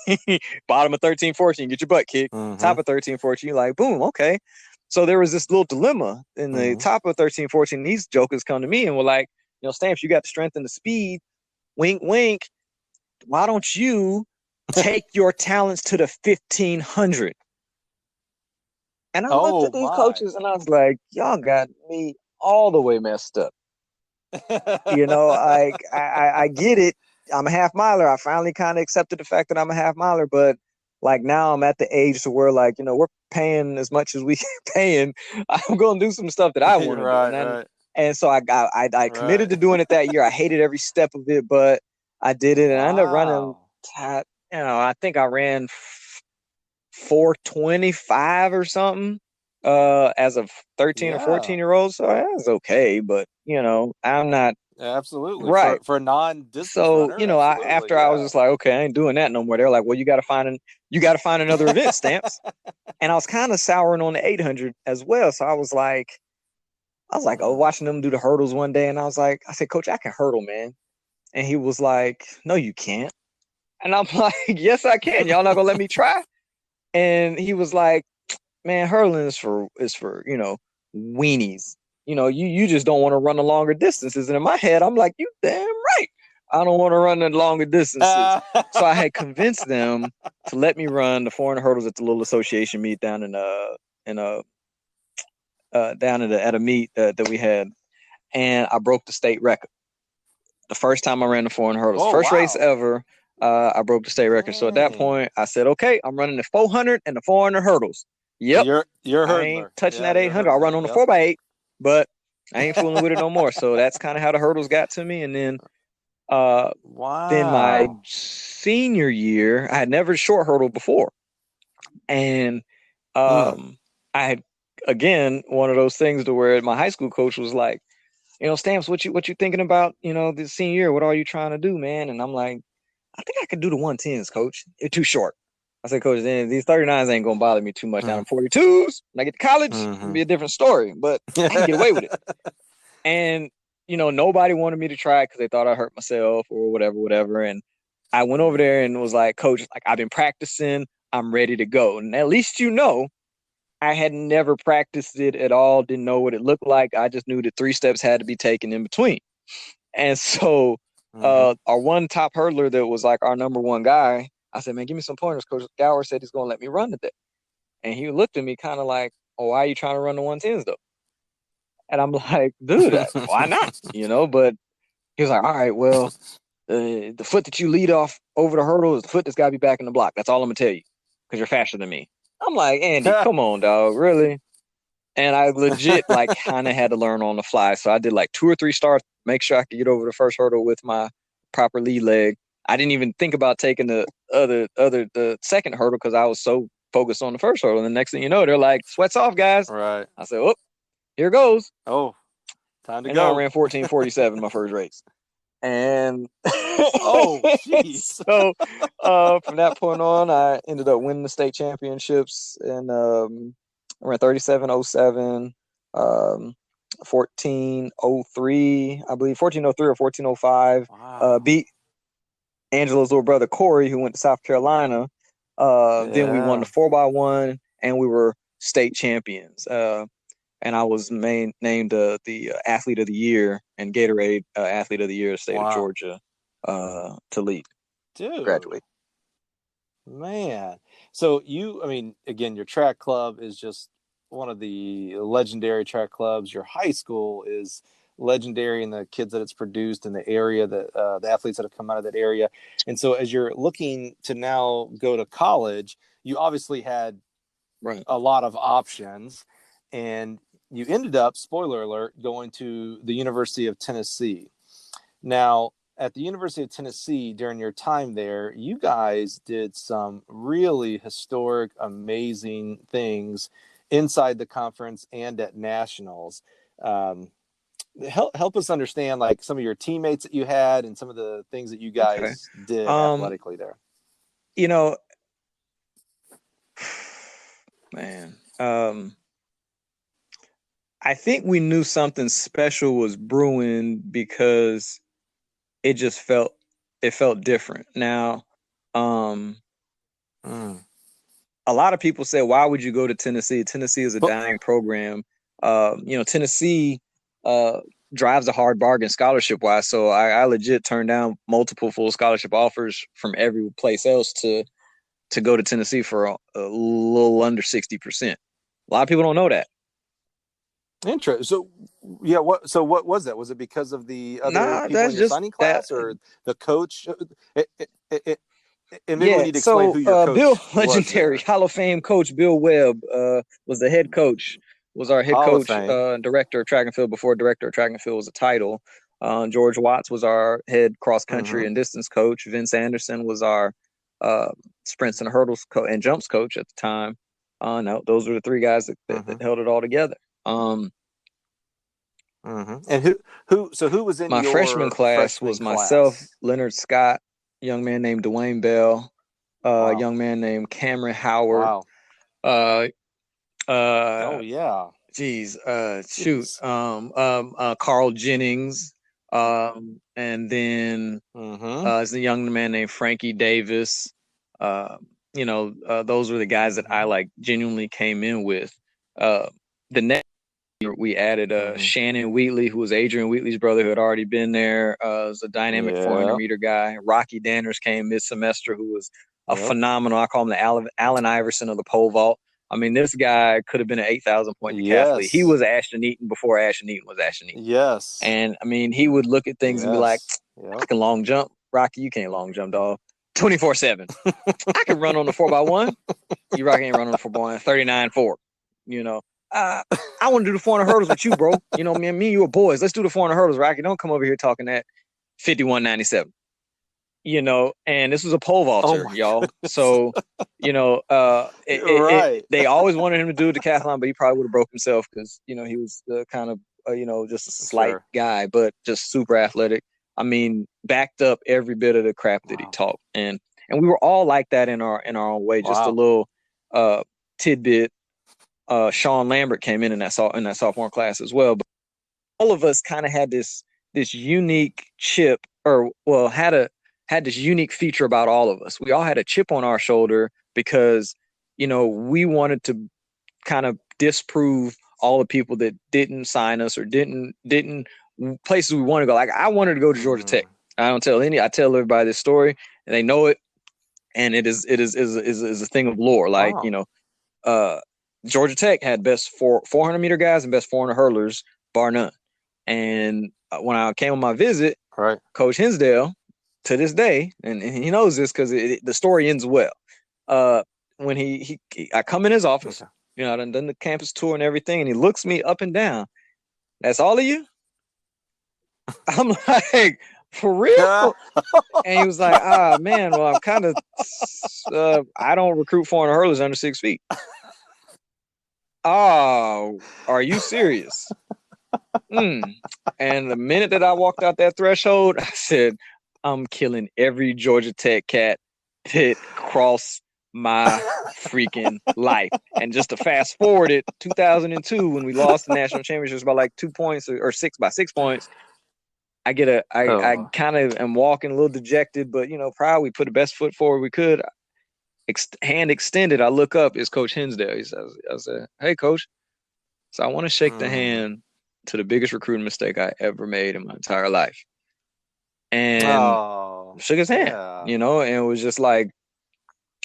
Bottom of 13, 14, get your butt kicked. Top of 13, 14, you're like, boom, okay. So there was this little dilemma in the top of 13, 14. These jokers come to me and were like, you know, Stamps, you got the strength and the speed. Wink, wink. Why don't you take your talents to the 1500? And I looked at these coaches and I was like, y'all got me all the way messed up. You know, I get it. I'm a half miler. I finally kind of accepted the fact that I'm a half miler, but like now I'm at the age to where, like, you know, we're paying as much as we paying. I'm going to do some stuff that I want to do. And so I committed to doing it that year. I hated every step of it, but I did it, and I ended up running. You know, I think I ran 425 or something as a 13 or 14-year-old. So that was okay, but, you know, I'm not. Absolutely. Right. For non-distance so runner, you know, after I was just like, okay, I ain't doing that no more. They're like, well, you got to find another event, Stamps. And I was kind of souring on the 800 as well. So I was like, watching them do the hurdles one day, and I said, Coach, I can hurdle, man. And he was like, no, you can't. And I'm like, yes, I can. Y'all not gonna let me try? And he was like, man, hurling is for, you know, weenies. You know, you just don't want to run the longer distances. And in my head, I'm like, you damn right. I don't want to run the longer distances. So I had convinced them to let me run the 400 hurdles at the little association meet down at a meet that we had. And I broke the state record. The first time I ran the 400 hurdles. Race ever, I broke the state record. Dang. So at that point, I said, okay, I'm running the 400 and the 400 hurdles. Yep. You're I ain't touching that 800. I'll run on the 4x8, but I ain't fooling with it no more. So that's kind of how the hurdles got to me. And then then my senior year, I had never short hurdled before. And I had, again, one of those things to where my high school coach was like, you know, Stamps, what you thinking about, you know, this senior year? What are you trying to do, man? And I'm like, I think I could do the 110s, Coach. You're too short. I said, Coach, then these 39s ain't gonna bother me too much. Now I'm 42s. When I get to college, it'll be a different story. But I can get away with it. And, you know, nobody wanted me to try it because they thought I hurt myself or whatever. And I went over there and was like, Coach, like, I've been practicing. I'm ready to go. And at least, you know, I had never practiced it at all, didn't know what it looked like. I just knew that 3 steps had to be taken in between. And so our one top hurdler that was like our number one guy, I said, man, give me some pointers. Coach Gower said he's going to let me run today. And he looked at me kind of like, oh, why are you trying to run the 110s though? And I'm like, dude, why not? But he was like, all right, well, the foot that you lead off over the hurdle is the foot that's got to be back in the block. That's all I'm going to tell you because you're faster than me. I'm like, Andy, come on, dog, really? And I legit kind of had to learn on the fly. So I did like 2 or 3 starts, make sure I could get over the first hurdle with my proper lead leg. I didn't even think about taking the second hurdle because I was so focused on the first hurdle. And the next thing you know, they're like, sweats off, guys. Right. I said, oh, here goes. Oh, time to and go. I ran 14:47 my first race. And oh, jeez. So from that point on, I ended up winning the state championships and I ran 37:07, 14:03, I believe 14:03 or 14:05. Wow. Beat Angela's little brother Corey, who went to South Carolina. Then we won the 4x1, and we were state champions. And I was named the athlete of the year and Gatorade athlete of the year, state of Georgia, to lead. Dude, graduate. Man, so again, your track club is just one of the legendary track clubs. Your high school is legendary in the kids that it's produced in the area, that the athletes that have come out of that area. And so as you're looking to now go to college, you obviously had a lot of options, and you ended up, spoiler alert, going to the University of Tennessee. Now, at the University of Tennessee, during your time there, you guys did some really historic, amazing things inside the conference and at nationals. Help us understand some of your teammates that you had and some of the things that you guys did athletically there. Man, I think we knew something special was brewing because it just felt different. Now, a lot of people say, why would you go to Tennessee? Tennessee is a dying program. Tennessee drives a hard bargain scholarship wise. So I legit turned down multiple full scholarship offers from every place else to go to Tennessee for a little under 60%. A lot of people don't know that. Interesting. So, yeah. What was that? Was it because of the other people in your signing class, or the coach? And maybe we need to explain who your coach Bill, legendary Hall of Fame coach Bill Webb was the head coach. Was our head coach, director of track and field before director of track and field was a title. George Watts was our head cross country and distance coach. Vince Anderson was our sprints and hurdles and jumps coach at the time. No, those were the 3 guys that held it all together. And who was in my your freshman class? Was myself, Leonard Scott, young man named Dwayne Bell, young man named Cameron Howard. Oh yeah. Carl Jennings, and then there's a young man named Frankie Davis. Those were the guys that I genuinely came in with. The next year we added Shannon Wheatley, who was Adrian Wheatley's brother, who had already been there. Was a dynamic 400 meter guy. Rocky Danners came mid-semester, who was a phenomenal. I call him the Allen Iverson of the pole vault. I mean, this guy could have been an 8,000 point decathlete. He was Ashton Eaton before Ashton Eaton was Ashton Eaton. Yes. And I mean, he would look at things and be like, I can long jump. Rocky, you can't long jump, dog. 24/7. I can run on the 4x1. You Rocky ain't running on the 4x1. 39.4. I want to do the 400 hurdles with you, bro. Me and you are boys. Let's do the 400 hurdles, Rocky. Don't come over here talking that 51.97. And this was a pole vaulter, y'all. Goodness. So, they always wanted him to do a decathlon, but he probably would have broke himself because, he was kind of, just a slight guy, but just super athletic. I mean, backed up every bit of the crap that he taught. And we were all like that in our own way. Just a little tidbit. Sean Lambert came in that sophomore class as well. But all of us kind of had this unique chip, had this unique feature about all of us. We all had a chip on our shoulder because, we wanted to kind of disprove all the people that didn't sign us or didn't places we want to go. Like I wanted to go to Georgia Tech. I tell everybody this story and they know it. And it is a thing of lore. Like, Georgia Tech had best 400 meter guys and best 400 hurlers, bar none. And when I came on my visit, Coach Hinsdale, to this day, and he knows this because the story ends well. When I come in his office, you know, I done the campus tour and everything, and he looks me up and down. That's all of you? I'm like, for real? And he was like, man, well, I'm kind of, I don't recruit 400 hurlers under 6 feet. Oh, are you serious? And the minute that I walked out that threshold, I said, I'm killing every Georgia Tech cat that crossed my freaking life. And just to fast forward it, 2002, when we lost the national championships by like 2 points or 6 points, I kind of am walking a little dejected, but, you know, proud. We put the best foot forward we could. Hand extended, I look up, it's Coach Hinsdale. He says, I said, hey, Coach. So I want to shake the hand to the biggest recruiting mistake I ever made in my entire life. And shook his hand, you know, and it was just like,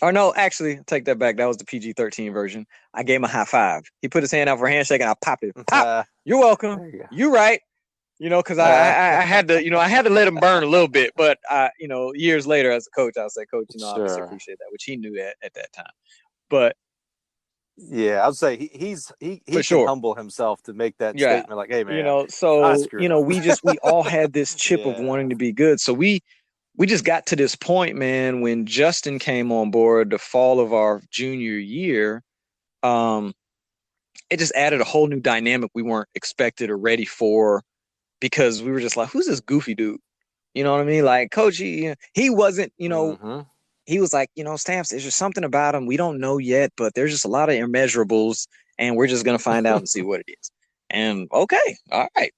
or no, actually, take that back. That was the PG-13 version. I gave him a high five. He put his hand out for a handshake and I popped it. Pop. You're welcome. You're right. You know, because I had to, you know, I had to let him burn a little bit. But, you know, years later as a coach, I'll say, Coach, you know, I obviously appreciate that, which he knew that at that time. But yeah, I'd say he can humble himself to make that statement. Like, hey, man, you know, so you know, we all had this chip of wanting to be good. So we just got to this point, man, when Justin came on board the fall of our junior year. It just added a whole new dynamic we weren't expected or ready for, because we were just like, who's this goofy dude? You know what I mean? Like, Coach, he wasn't, you know, he was like, you know, Stamps, there's just something about him we don't know yet, but there's just a lot of immeasurables, and we're just going to find out and see what it is. And okay, all right.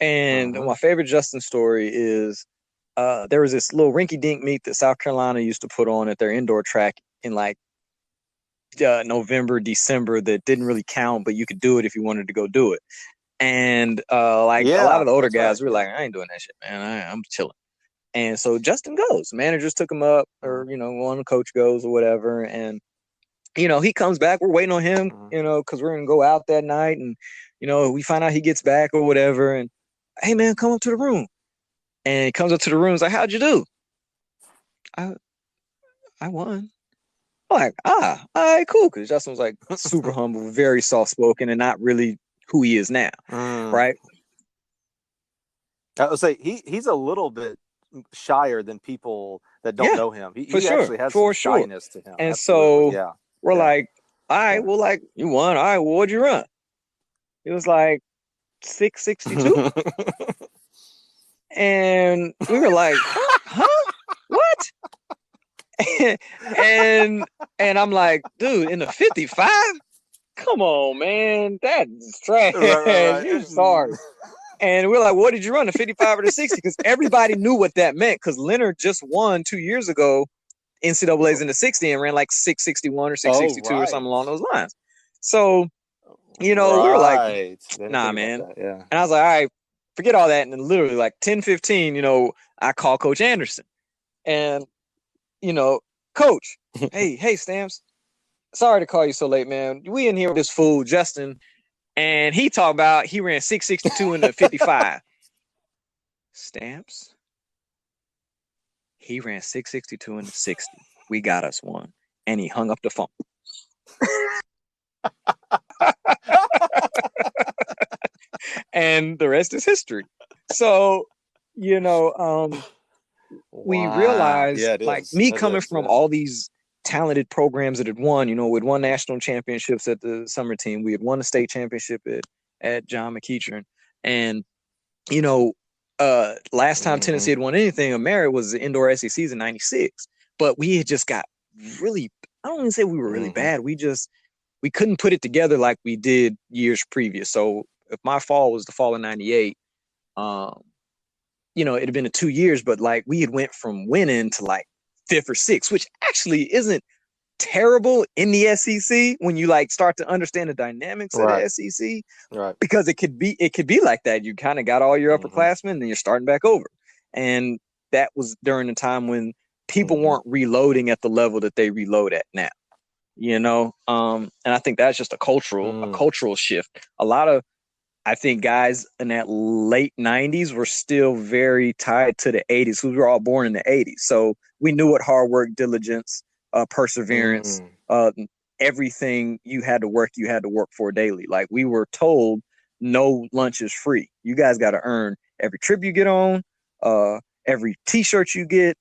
And my favorite Justin story is there was this little rinky-dink meet that South Carolina used to put on at their indoor track in like November, December, that didn't really count, but you could do it if you wanted to go do it. And a lot of the older guys, we were like, I ain't doing that shit, man. I'm chilling. And so Justin goes. Managers took him up, or, you know, one coach goes or whatever. And, you know, he comes back. We're waiting on him, you know, because we're going to go out that night. And, you know, we find out he gets back or whatever. And, hey, man, come up to the room. And he comes up to the room. He's like, how'd you do? I won. I'm like, all right, cool. Because Justin was like super humble, very soft-spoken, and not really who he is now, right? I would say he's a little bit shyer than people that don't know him. He actually has some shyness to him. And absolutely. So we're like, all right, well, like, you won. All right, well, what'd you run? It was like 662. And we were like, huh? What? and I'm like, dude, in the 55? Come on, man. That's trash. Right. You're sorry. And we're like, what did you run, the 55 or the 60? Because everybody knew what that meant, because Leonard just won 2 years ago NCAA's in the 60 and ran like 661 or 662 or something along those lines. So, you know, we were like, nah, man. And I was like, all right, forget all that. And then literally like 10:15, you know, I call Coach Anderson. And, you know, Coach, hey, Stamps, sorry to call you so late, man. We in here with this fool, Justin, and he talked about he ran 662 in the 55. Stamps, he ran 662 in the 60. We got us one. And he hung up the phone. And the rest is history. So, you know, we realized, like, me coming from all these talented programs that had won, you know, we'd won national championships at the summer team. We had won the state championship at John McEachern. And, you know, last time Tennessee had won anything of merit was the indoor SECs in 96. But we had just got really, I don't even say we were really bad. We couldn't put it together like we did years previous. So if my fall was the fall of 98, you know, it had been 2 years, but like we had went from winning to like 5th or 6th, which actually isn't terrible in the SEC when you like start to understand the dynamics of the SEC. Right. Because it could be like that. You kind of got all your upperclassmen and you're starting back over. And that was during the time when people weren't reloading at the level that they reload at now. And I think that's just a cultural shift. A lot of, I think, guys in that late 90s were still very tied to the 80s, because we were all born in the 80s. So we knew what hard work, diligence, perseverance, everything you had to work for daily. Like, we were told no lunch is free. You guys got to earn every trip you get on, every t-shirt you get,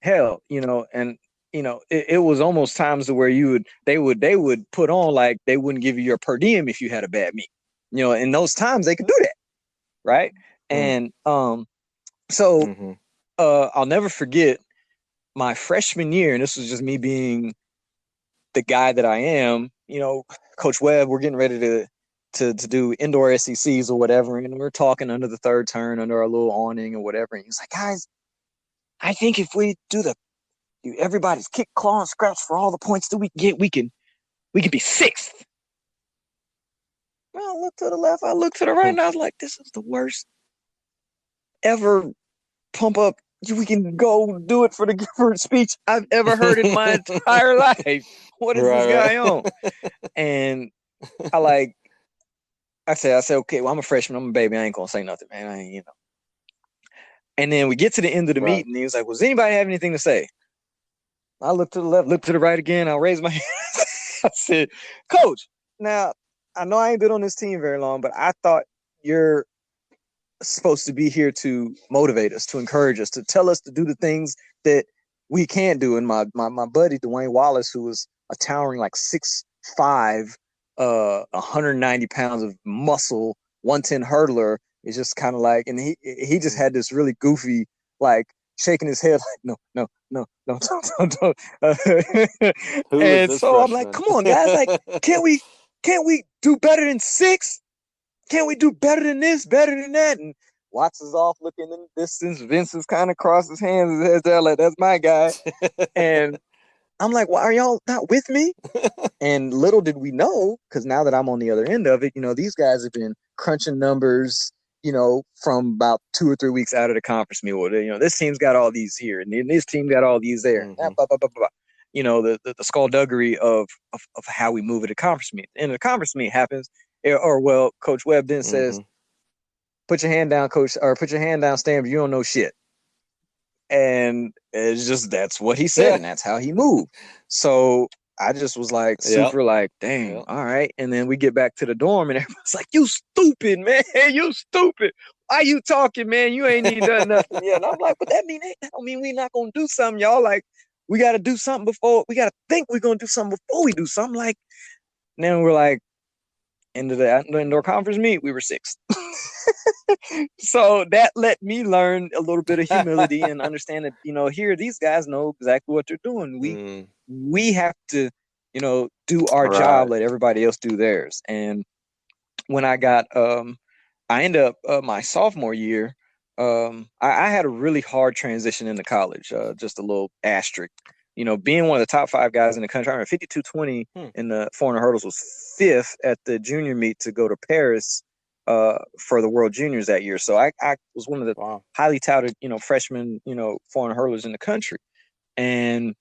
hell, and it was almost times to where they would put on, like, they wouldn't give you your per diem if you had a bad meet. In those times they could do that, right? And I'll never forget my freshman year, and this was just me being the guy that I am. Coach Webb, we're getting ready to do indoor SECs or whatever, and we're talking under the third turn under our little awning or whatever. And he's like, guys, I think if we do everybody's kick, claw, and scratch for all the points that we get, we can be sixth. Well, I looked to the left, I looked to the right, and I was like, this is the worst ever pump up. We can go do it for the speech I've ever heard in my entire life. What is this guy on? And I said, okay, well, I'm a freshman, I'm a baby, I ain't gonna say nothing, man. And then we get to the end of the meeting, and he was like, well, does anybody have anything to say? I looked to the left, looked to the right again. I'll raise my hand. I said, Coach, now, I know I ain't been on this team very long, but I thought you're supposed to be here to motivate us, to encourage us, to tell us to do the things that we can't do. And my buddy, Dwayne Wallace, who was a towering like 6'5", 190 pounds of muscle, 110 hurdler, is just kind of like, and he just had this really goofy, like, shaking his head like, no. And so freshman? I'm like, come on, guys, like, can't we do better than 6? Can't we do better than this, better than that? And Watts is off looking in the distance. Vince is kind of crossed his hands and heads down like, that's my guy. And I'm like, why are y'all not with me? And little did we know, because now that I'm on the other end of it, these guys have been crunching numbers, from about 2 or 3 weeks out of the conference meet. This team's got all these here, and this team got all these there. Blah, blah, blah, blah. The skullduggery of how we move at a conference meet. And the conference meet happens, or Coach Webb then says, put your hand down, coach, or put your hand down, Stamp, you don't know shit. And it's just, that's what he said, and that's how he moved. So I just was like, super like, dang, all right. And then we get back to the dorm, and everyone's like, you stupid, man. You stupid. Why you talking, man? You ain't even done nothing yet. And I'm like, but that don't mean we not going to do something, y'all. Like, we got to do something before. We got to think we're going to do something before we do something. Like, and then we're like, into the indoor conference meet, we were 6th. So that let me learn a little bit of humility and understand that, here, these guys know exactly what they're doing. We have to, do our job, let everybody else do theirs. And when I got, I ended up my sophomore year, I had a really hard transition into college, just a little asterisk. Being one of the top 5 guys in the country, I remember 52-20 in the 400 hurdles was 5th at the junior meet to go to Paris for the World Juniors that year. So I was one of the highly touted, freshman, 400 hurdlers in the country. And,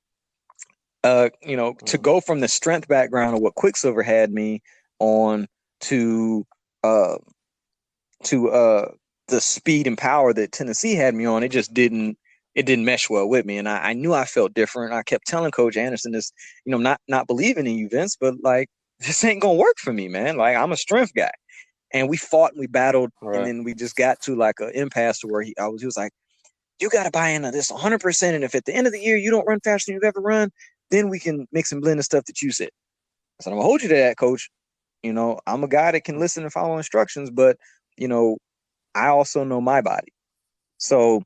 to go from the strength background of what Quicksilver had me on to the speed and power that Tennessee had me on, it didn't mesh well with me. And I knew I felt different. I kept telling Coach Anderson this, not believing in you, Vince, but like, this ain't going to work for me, man. Like, I'm a strength guy. And we fought and we battled. And then we just got to like an impasse to where he was like, you got to buy into this 100%. And if at the end of the year, you don't run faster than you've ever run, then we can mix and blend the stuff that you said. I said, I'm gonna hold you to that, Coach. I'm a guy that can listen and follow instructions, but, I also know my body. So,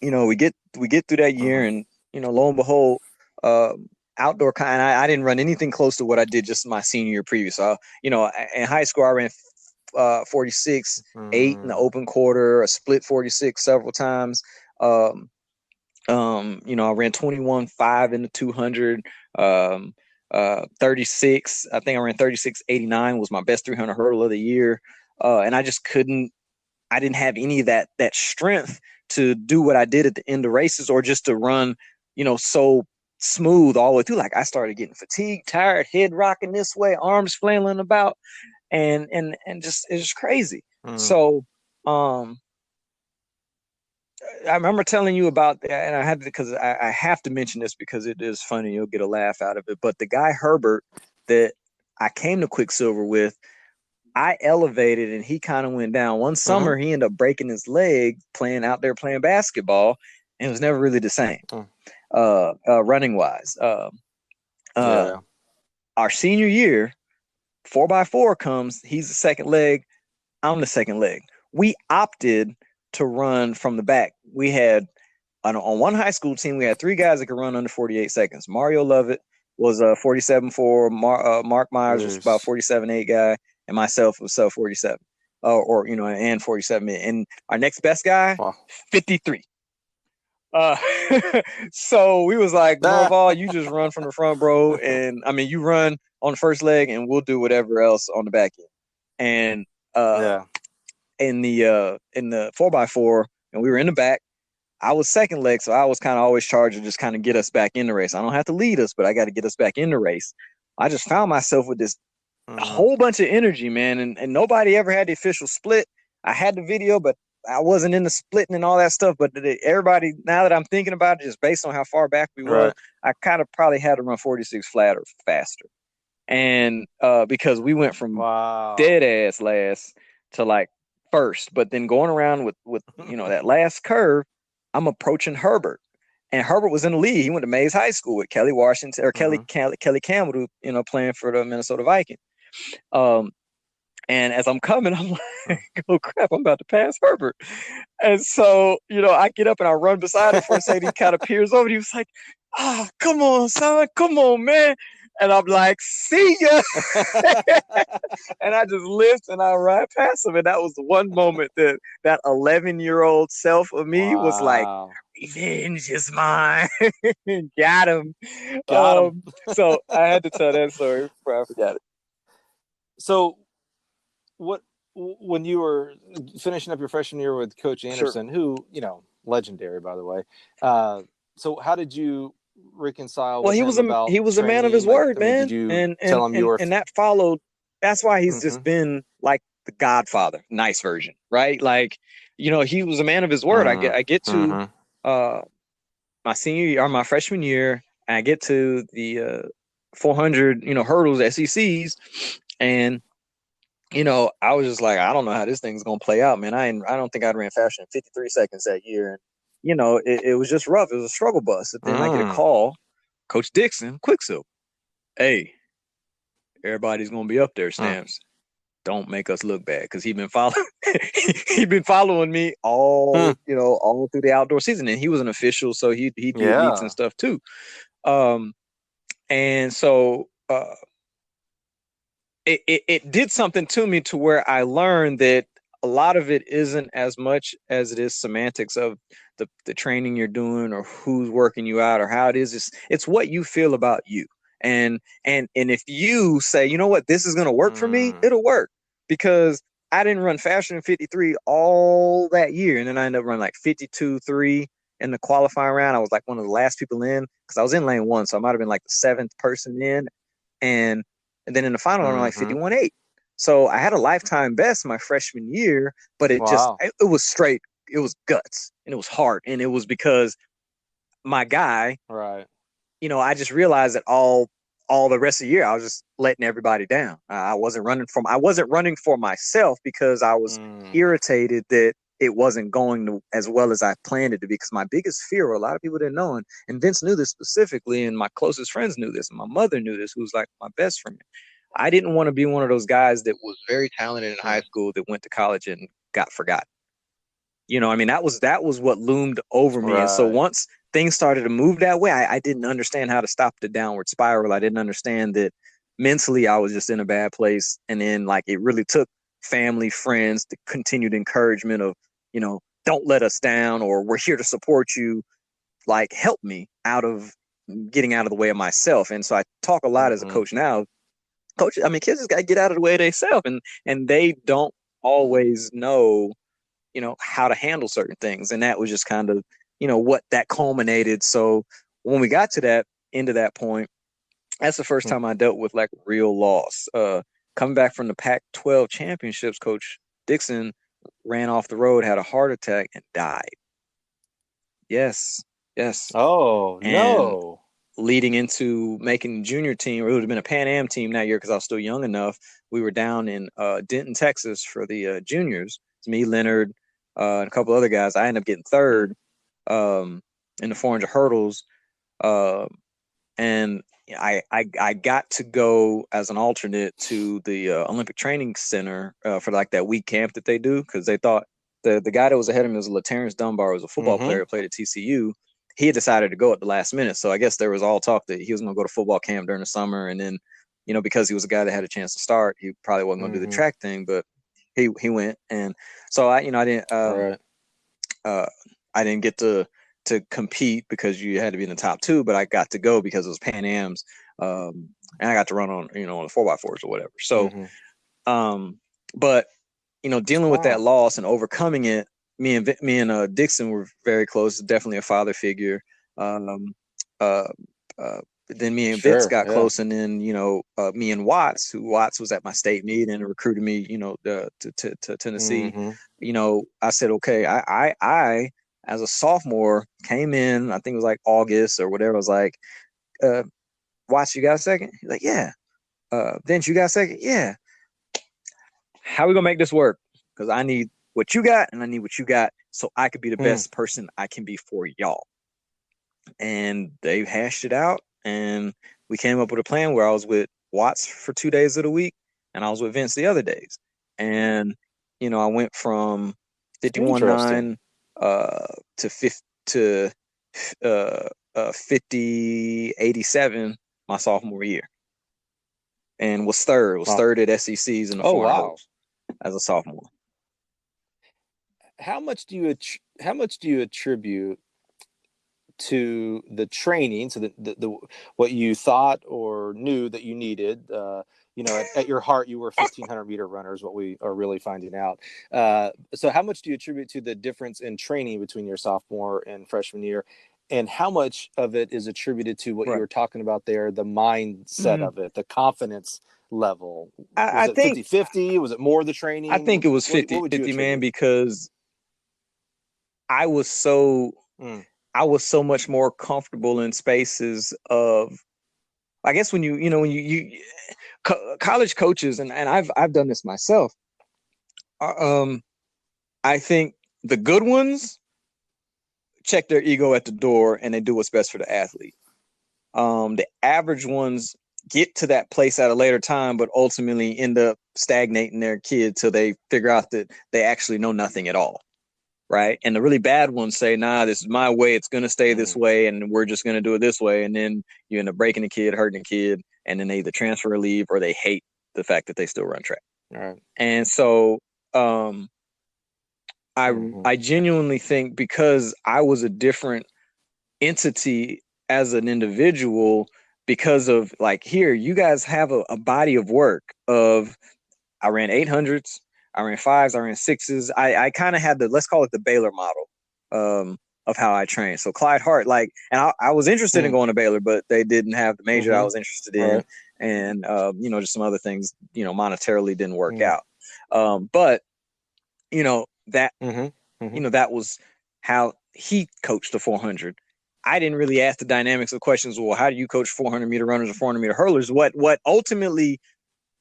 we get through that year, and, lo and behold, outdoor kind, I didn't run anything close to what I did just my senior year previous. So, in high school, I ran 46, 8 in the open quarter, a split 46 several times. I ran 21.5 in the 200. 36. I think I ran 36.89 was my best 300 hurdle of the year. And I just couldn't. I didn't have any of that strength to do what I did at the end of races, or just to run, so smooth all the way through. Like, I started getting fatigued, tired, head rocking this way, arms flailing about, and just it's just crazy. So I remember telling you about that, and I had to, because I have to mention this because it is funny. You'll get a laugh out of it. But the guy Herbert that I came to Quicksilver with, I elevated and he kind of went down. One summer he ended up breaking his leg playing basketball, and it was never really the same, running wise. Our senior year, 4x4 comes. He's the second leg. I'm the second leg. We opted to run from the back. We had on one high school team, we had 3 guys that could run under 48 seconds. Mario Lovett was a 47.4. Mark Myers was about 47.8 guy, and myself was 47, and 47. And our next best guy, 53. So we was like, Norval, you just run from the front, bro, and I mean, you run on the first leg, and we'll do whatever else on the back end. And in the 4x4, and we were in the back. I was second leg, so I was kind of always charged to just kind of get us back in the race. I don't have to lead us, but I got to get us back in the race. I just found myself with this whole bunch of energy, man, and nobody ever had the official split. I had the video, but I wasn't in the splitting and all that stuff. But everybody, now that I'm thinking about it, just based on how far back we were, I kind of probably had to run 46 flat or faster. And because we went from dead ass last to like first, but then going around with that last curve, I'm approaching Herbert, and Herbert was in the lead. He went to Mays High School with Kelly Washington or Kelly Campbell, who playing for the Minnesota Vikings. And as I'm coming, I'm like, oh crap, I'm about to pass Herbert. And so, I get up and I run beside him for a second. He kind of peers over. He was like, come on, son, come on, man. And I'm like, see ya. And I just lift and I ride past him. And that was the one moment that 11-year-old self of me was like, revenge is mine. Got him. So I had to tell that story before I forgot it. So when you were finishing up your freshman year with Coach Anderson, who, legendary, by the way. So how did you reconcile with him about he was a man of his word, man. Did you tell him and that followed? That's why he's just been like the Godfather, nice version, right? Like, he was a man of his word. I get to my senior year or my freshman year, and I get to the 400 hurdles, SECs, and I was just like, I don't know how this thing's gonna play out, man. I don't think I'd ran faster than 53 seconds that year, and it was just rough. It was a struggle bus. And then I get a call, Coach Dixon, Quicksilver. Hey, everybody's gonna be up there, Stamps. Don't make us look bad, because he'd been following me all through the outdoor season, and he was an official, so he'd do meets and stuff too. And so it did something to me to where I learned that a lot of it isn't as much as it is semantics of the training you're doing or who's working you out or how it is. It's what you feel about you. And if you say, you know what, this is going to work for me, it'll work, because I didn't run faster than 53 all that year. And then I ended up running like 52.3 in the qualifying round. I was like one of the last people in, because I was in lane 1. So I might've been like the 7th person in. And then in the final, I ran like 51.8. So I had a lifetime best my freshman year, but it was straight. It was guts, and it was hard. And it was because my guy, I just realized that all the rest of the year, I was just letting everybody down. I wasn't running for myself, because I was irritated that it wasn't going as well as I planned it to be. Because my biggest fear, a lot of people didn't know, and Vince knew this specifically, and my closest friends knew this, and my mother knew this, who was like my best friend. I didn't want to be one of those guys that was very talented in high school that went to college and got forgotten. That was what loomed over me. And so once things started to move that way, I didn't understand how to stop the downward spiral. I didn't understand that mentally I was just in a bad place. And then it really took family, friends, the continued encouragement of, don't let us down, or we're here to support you. like help me out of getting out of the way of myself. And so I talk a lot as a coach now. Coach, I mean, kids just got to get out of the way of themselves, and they don't always know, how to handle certain things. And that was just kind of, what that culminated. So when we got to that end of that point, that's the first time I dealt with like real loss. Coming back from the Pac-12 championships, Coach Dixon ran off the road, had a heart attack, and died. Yes. Oh, And no. leading into making the junior team, or it would have been a Pan Am team that year because I was still young enough. We were down in Denton, Texas for the juniors. It's me, Leonard, and a couple other guys. I ended up getting third in the 400 hurdles. And I got to go as an alternate to the Olympic Training Center for like that week camp that they do, because they thought the guy that was ahead of me was Terrence Dunbar, was a football player, played at TCU. He had decided to go at the last minute. So I guess there was all talk that he was going to go to football camp during the summer. And then, because he was a guy that had a chance to start, he probably wasn't going to do the track thing, but he went. And so I didn't get to compete because you had to be in the top two, but I got to go because it was Pan Am's. And I got to run on, on the 4x4s or whatever. So, but, dealing with that loss and overcoming it, me and Dixon were very close. Definitely a father figure. Then me and Vince got close, and then me and Watts was at my state meet and recruited me, to Tennessee. I said, okay, I as a sophomore came in. I think it was like August or whatever. I was like, Watts, you got a second? He's like, yeah. Vince, you got a second? Yeah. How are we gonna make this work? Because I need what you got and I need what you got, so I could be the best person I can be for y'all. And they hashed it out, and we came up with a plan where I was with Watts for 2 days of the week, and I was with Vince the other days. And I went from 51.9 to 50.87 my sophomore year, and was third at SECs in the 400 hurdles as a sophomore. How much do you attribute to the training, so the what you thought or knew that you needed? At your heart, you were 1,500 meter runners, what we are really finding out. So how much do you attribute to the difference in training between your sophomore and freshman year? And how much of it is attributed to what you were talking about there, the mindset of it, the confidence level? Was it 50-50? Was it more the training? I think it was 50-50, man, because I was so much more comfortable in spaces of, I guess when you college coaches, and I've done this myself. I think the good ones check their ego at the door and they do what's best for the athlete. The average ones get to that place at a later time, but ultimately end up stagnating their kid till they figure out that they actually know nothing at all. Right. And the really bad ones say, nah, this is my way. It's going to stay this way. And we're just going to do it this way. And then you end up breaking the kid, hurting the kid. And then they either transfer or leave, or they hate the fact that they still run track. All right. And so I genuinely think, because I was a different entity as an individual, because of like, here, you guys have a body of work of, I ran 800s. I ran 5s, I ran 6s. I kind of had let's call it the Baylor model of how I trained. So Clyde Hart, and I was interested in going to Baylor, but they didn't have the major I was interested in. Right. And, just some other things, monetarily didn't work out. But, that, that was how he coached the 400. I didn't really ask the dynamics of questions. Well, how do you coach 400 meter runners or 400 meter hurlers? What ultimately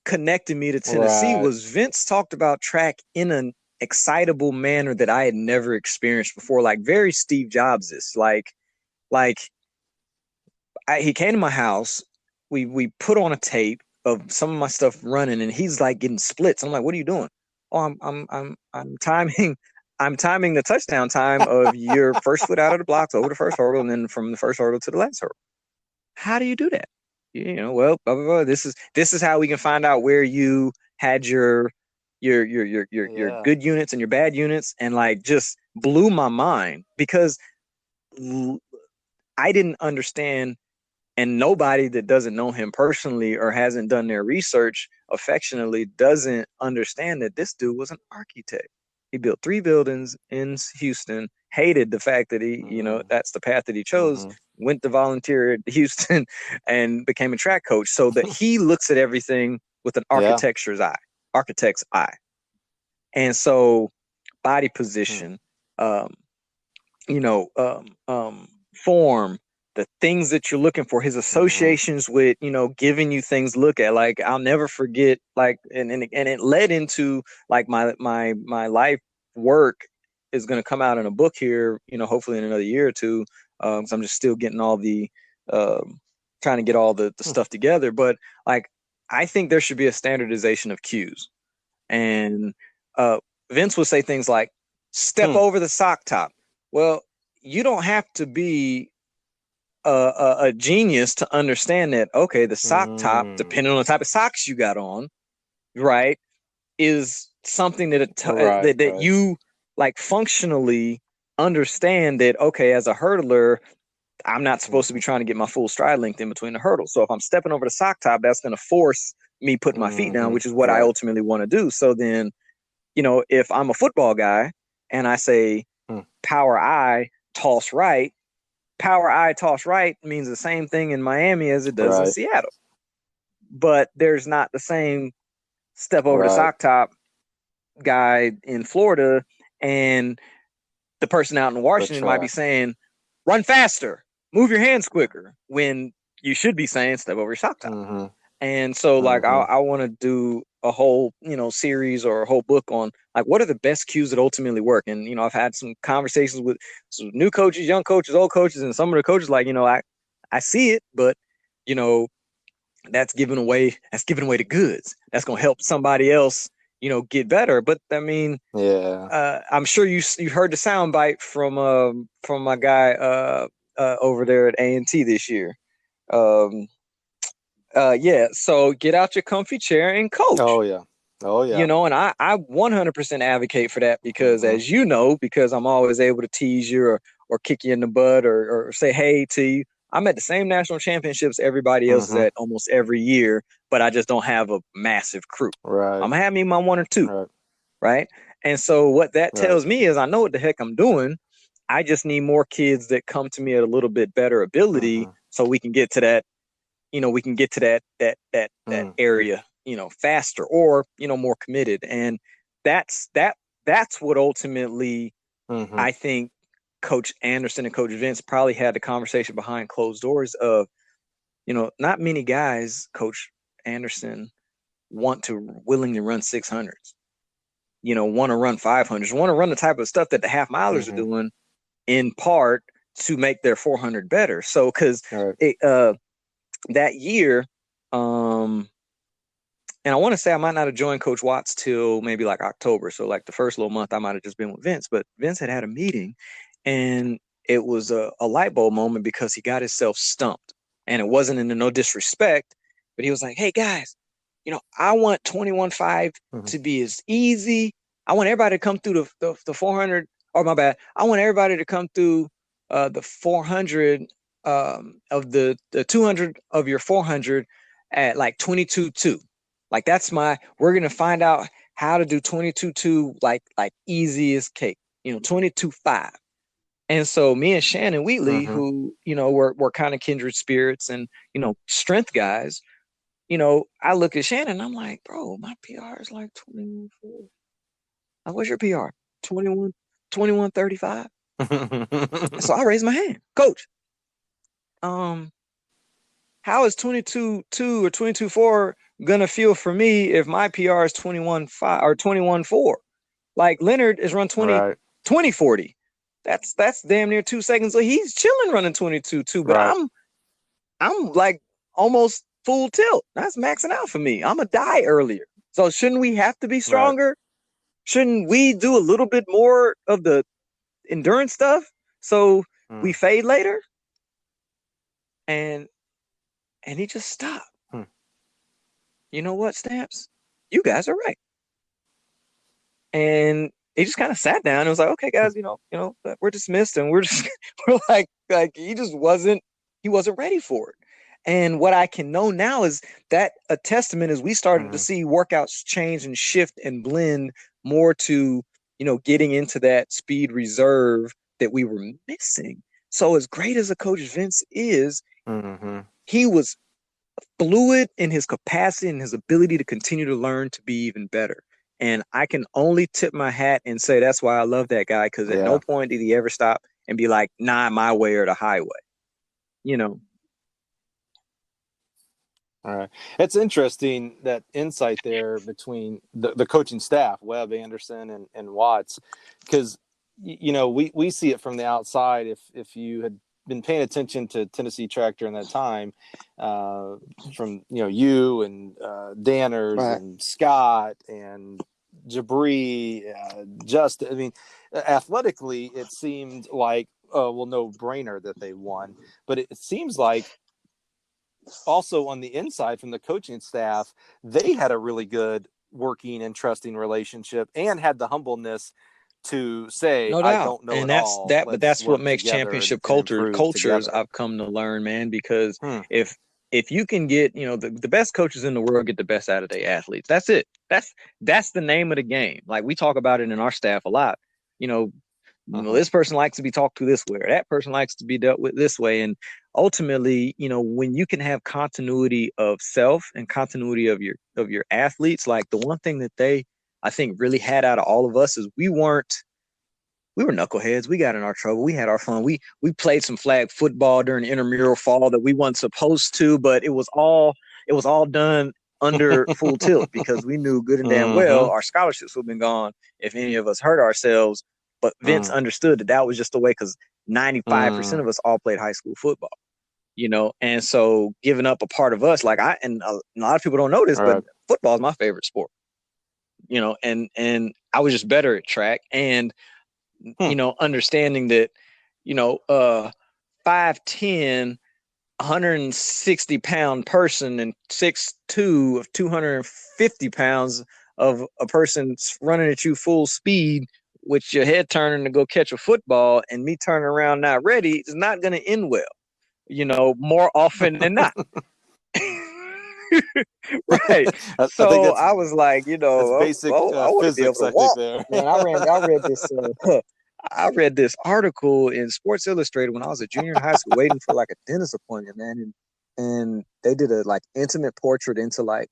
connected me to Tennessee was Vince talked about track in an excitable manner that I had never experienced before, like very Steve Jobs-ish. He came to my house, we put on a tape of some of my stuff running, and he's like getting splits. I'm like, what are you doing? Oh, I'm timing the touchdown time of your first foot out of the blocks over the first hurdle, and then from the first hurdle to the last hurdle. How do you do that? Well, blah, blah, blah. This is how we can find out where you had your good units and your bad units, and just blew my mind, because I didn't understand, and nobody that doesn't know him personally or hasn't done their research affectionately doesn't understand that this dude was an architect. He built 3 buildings in Houston, hated the fact that he, that's the path that he chose, went to volunteer at Houston and became a track coach, so that he looks at everything with an architect's eye. And so body position, form, the things that you're looking for, his associations with, giving you things to look at. Like, I'll never forget, like, and it led into like my life work is going to come out in a book here, hopefully in another year or two. So I'm just still getting all the, trying to get all the stuff together. But like, I think there should be a standardization of cues. And Vince would say things like, step over the sock top. Well, you don't have to be a genius to understand that, okay, the sock top, depending on the type of socks you got on, right, is something that you like functionally understand that, okay, as a hurdler, I'm not supposed to be trying to get my full stride length in between the hurdles. So if I'm stepping over the sock top, that's going to force me putting my feet down, which is what I ultimately want to do. So then, if I'm a football guy and I say power I, toss right, power I, toss right means the same thing in Miami as it does in Seattle. But there's not the same step over the sock top guy in Florida, and the person out in Washington might be saying, run faster, move your hands quicker, when you should be saying step over your sock top. And so like I want to do a whole, series or a whole book on like what are the best cues that ultimately work. And I've had some conversations with some new coaches, young coaches, old coaches, and some of the coaches like, I see it, but that's giving away the goods. That's going to help somebody else, get better. But I mean, I'm sure you heard the soundbite from my guy over there at A&T this year. So get out your comfy chair and coach. Oh yeah. And I 100% advocate for that because as because I'm always able to tease you or kick you in the butt or say hey to you. I'm at the same national championships everybody else is at almost every year, but I just don't have a massive crew. I'm gonna have me my 1 or 2, right? And so what that tells me is I know what the heck I'm doing. I just need more kids that come to me at a little bit better ability, so we can get to that. We can get to that area, faster or more committed, and that's what ultimately I think Coach Anderson and Coach Vince probably had the conversation behind closed doors of, not many guys, Coach Anderson, want to willingly run 600s, want to run 500s, want to run the type of stuff that the half milers are doing in part to make their 400 better. So, because that year, and I want to say I might not have joined Coach Watts till maybe like October. So like the first little month I might have just been with Vince, but Vince had a meeting and it was a light bulb moment because he got himself stumped, and it wasn't in no disrespect, but he was like, hey guys, I want 21.5 to be as easy. I want everybody to come through the 400, or my bad. I want everybody to come through the 400 of the 200 of your 400 at like 22.2. Like we're going to find out how to do 22.2 like easy as cake, 22.5. And so me and Shannon Wheatley, who, we're kind of kindred spirits and, strength guys, I look at Shannon and I'm like, bro, my PR is like 21.4. Like, what's your PR? 21.35. So I raised my hand. Coach, how is 22.2 or 22.4 gonna feel for me if my PR is 21.5 or 21.4? Like Leonard is run 20.40. That's damn near 2 seconds. So he's chilling running 22.2, but I'm like almost full tilt. That's maxing out for me. I'm gonna die earlier. So shouldn't we have to be stronger? Shouldn't we do a little bit more of the endurance stuff so we fade later? And he just stopped. You know what, Stamps? You guys are right. And he just kind of sat down and was like, okay, guys, we're dismissed. And we're like he wasn't ready for it. And what I can know now is that a testament is we started to see workouts change and shift and blend more to, getting into that speed reserve that we were missing. So as great as a coach Vince is, he was fluid in his capacity and his ability to continue to learn to be even better. And I can only tip my hat and say that's why I love that guy, because at no point did he ever stop and be like, nah, my way or the highway. All right. It's interesting, that insight there between the coaching staff, Webb, Anderson, and Watts, because, we see it from the outside. If you had been paying attention to Tennessee track during that time, from, you and Danners and Scott and Jabri, athletically, it seemed like, no brainer that they won. But it seems like also on the inside from the coaching staff, they had a really good working and trusting relationship and had the humbleness to say, no I doubt. don't know And it all. but that's what makes championship cultures together. I've come to learn, man, because if you can get, the best coaches in the world get the best out of their athletes. That's it. That's the name of the game. Like, we talk about it in our staff a lot. This person likes to be talked to this way, or that person likes to be dealt with this way. And ultimately, when you can have continuity of self and continuity of your athletes, like, the one thing that they, I think, really had out of all of us is we were knuckleheads. We got in our trouble. We had our fun. We played some flag football during intramural fall that we weren't supposed to, but it was all done under full tilt, because we knew good and damn well our scholarships would have been gone if any of us hurt ourselves. But Vince understood that was just the way, because 95% of us all played high school football, and so giving up a part of us, like, and a lot of people don't know this, but football is my favorite sport, and I was just better at track. And understanding that, 5'10", 160-pound person and 6'2" of 250 pounds of a person running at you full speed with your head turning to go catch a football, and me turning around not ready, is not going to end well, more often than not. Right. So I was like, that's basic I want to be able physics, to I think, walk. there. Man, I read this article in Sports Illustrated when I was a junior in high school, waiting for like a dentist appointment, man. And they did a like intimate portrait into like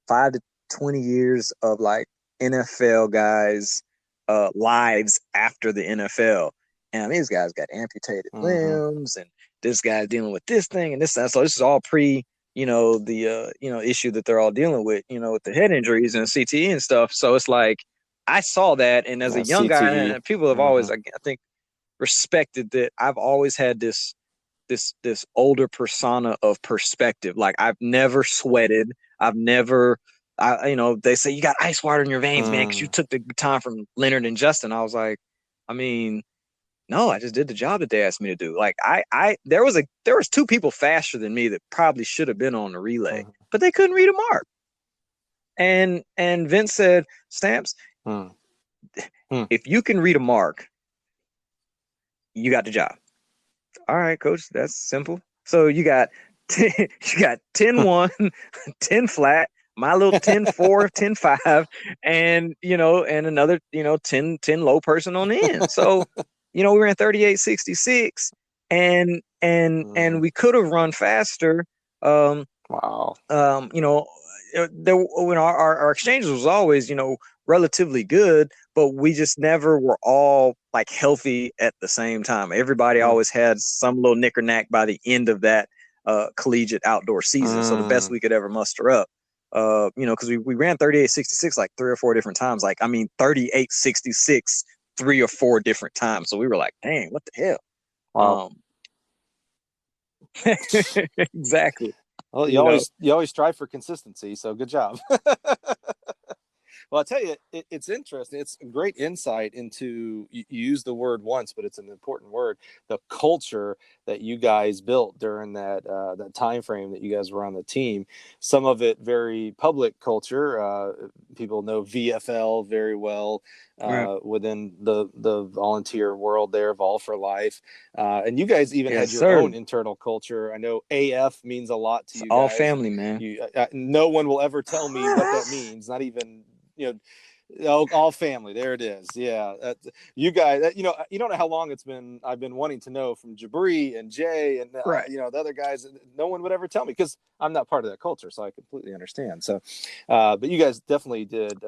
5 to 20 years of like NFL guys' lives after the NFL. And these guys got amputated limbs, and this guy's dealing with this thing and this. So this is all pre, the issue that they're all dealing with, with the head injuries and CTE and stuff. So it's like, I saw that, and as a young guy, and people have always, I think, respected that I've always had this older persona of perspective. Like, I've never sweated. I've never, they say you got ice water in your veins, man, because you took the baton from Leonard and Justin. I was like, I mean, no, I just did the job that they asked me to do. Like, there was 2 people faster than me that probably should have been on the relay, but they couldn't read a mark. And Vince said, Stamps, if you can read a mark, you got the job. All right, coach, that's simple. So you got 10-1, 10 flat, my little 10-4, 10-5, and and another 10 low person on the end. So we ran 38.66, and we could have run faster. Wow. When our exchanges was always relatively good, but we just never were all like healthy at the same time. Everybody always had some little knicker-knack by the end of that collegiate outdoor season. So the best we could ever muster up, because we ran 38.66 like 3 or 4 different times. Like, I mean, 38.66 3 or 4 different times. So we were like, dang, what the hell? Wow. Exactly. Well, you always strive for consistency, so good job. Well, I'll tell you, it's interesting. It's a great insight into, you use the word once, but it's an important word, the culture that you guys built during that time frame that you guys were on the team. Some of it very public culture. People know VFL very well Right. within the volunteer world there, Vol for Life. And you guys even Yes, had your sir. own internal culture. I know AF means a lot to It's you all guys, and family, man. no one will ever tell me what that means. Not even, all family. There it is. Yeah, you guys. You don't know how long it's been. I've been wanting to know from Jabri and Jay and Right. the other guys. No one would ever tell me because I'm not part of that culture, so I completely understand. So, but you guys definitely did.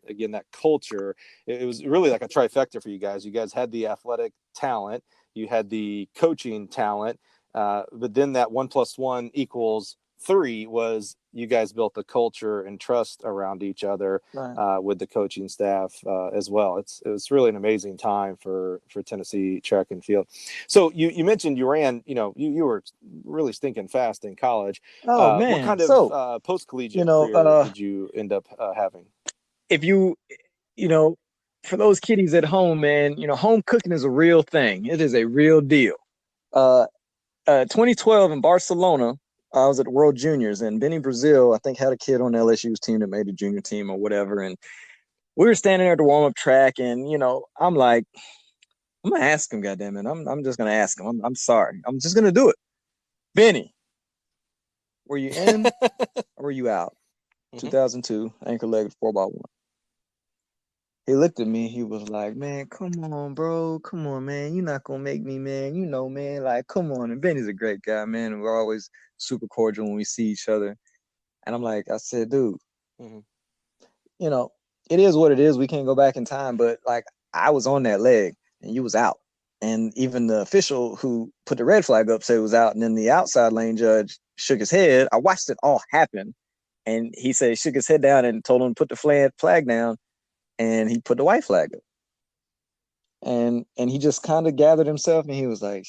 Again, that culture. It was really like a trifecta for you guys. You guys had the athletic talent. You had the coaching talent. But then that 1+1=3 was, you guys built the culture and trust around each other Right. with the coaching staff as well. It was really an amazing time for Tennessee track and field. So you mentioned you ran, you were really stinking fast in college. Oh What man. kind of So, post-collegiate career did you end up having? if you know, for those kiddies at home, man, home cooking is a real thing. It is a real deal. Uh, 2012 in Barcelona, I was at the World Juniors, and Benny Brazil, I think, had a kid on LSU's team that made the junior team or whatever. And we were standing there at the warm up track, and I'm like, I'm gonna ask him, goddamn it, I'm just gonna ask him. I'm sorry, I'm just gonna do it. Benny, were you in or were you out? Mm-hmm. 2002, anchor leg 4x1. He looked at me. He was like, "Man, come on, bro. Come on, man. You're not gonna make me, man. Man. Like, come on." And Benny's a great guy, man. And we're always super cordial when we see each other. And I'm like, I said, dude, Mm-hmm. you know, it is what it is. We can't go back in time. But like, I was on that leg, and you was out. And even the official who put the red flag up said it was out. And then the outside lane judge shook his head. I watched it all happen, and he said he shook his head down and told him to put the flag down, and he put the white flag up. And he just kind of gathered himself, and he was like,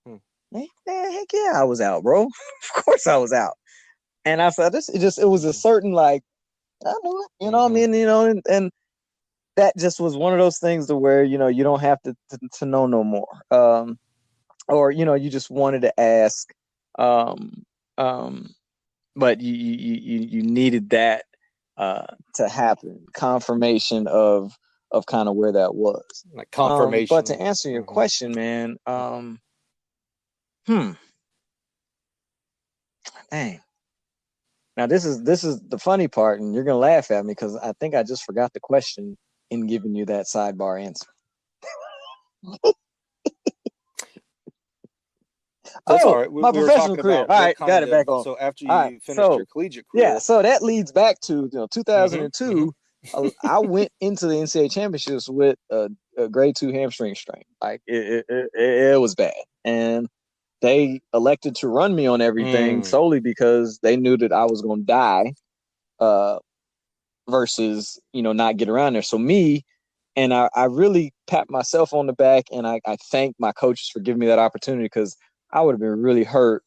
man, heck yeah, I was out, bro. Of course I was out. And I said, it was a certain, like, I knew it, what I mean, and that just was one of those things to where, you don't have to know no more. Or, you just wanted to ask, um, um, but you needed that to happen, confirmation of kind of where that was. Like But to confirmation. answer your Mm-hmm. question, man, dang. Now this is the funny part, and you're gonna laugh at me because I think I just forgot the question in giving you that sidebar answer. That's all right. My We were professional talking career. about All what right, got kind it back of, on. so after All right, you finished so your collegiate yeah, career. so that leads back to 2002. Mm-hmm. I went into the NCAA championships with a grade 2 hamstring strain. Like it was bad, and they elected to run me on everything solely because they knew that I was going to die. Versus not get around there. So me, and I really pat myself on the back, and I thank my coaches for giving me that opportunity, because I would have been really hurt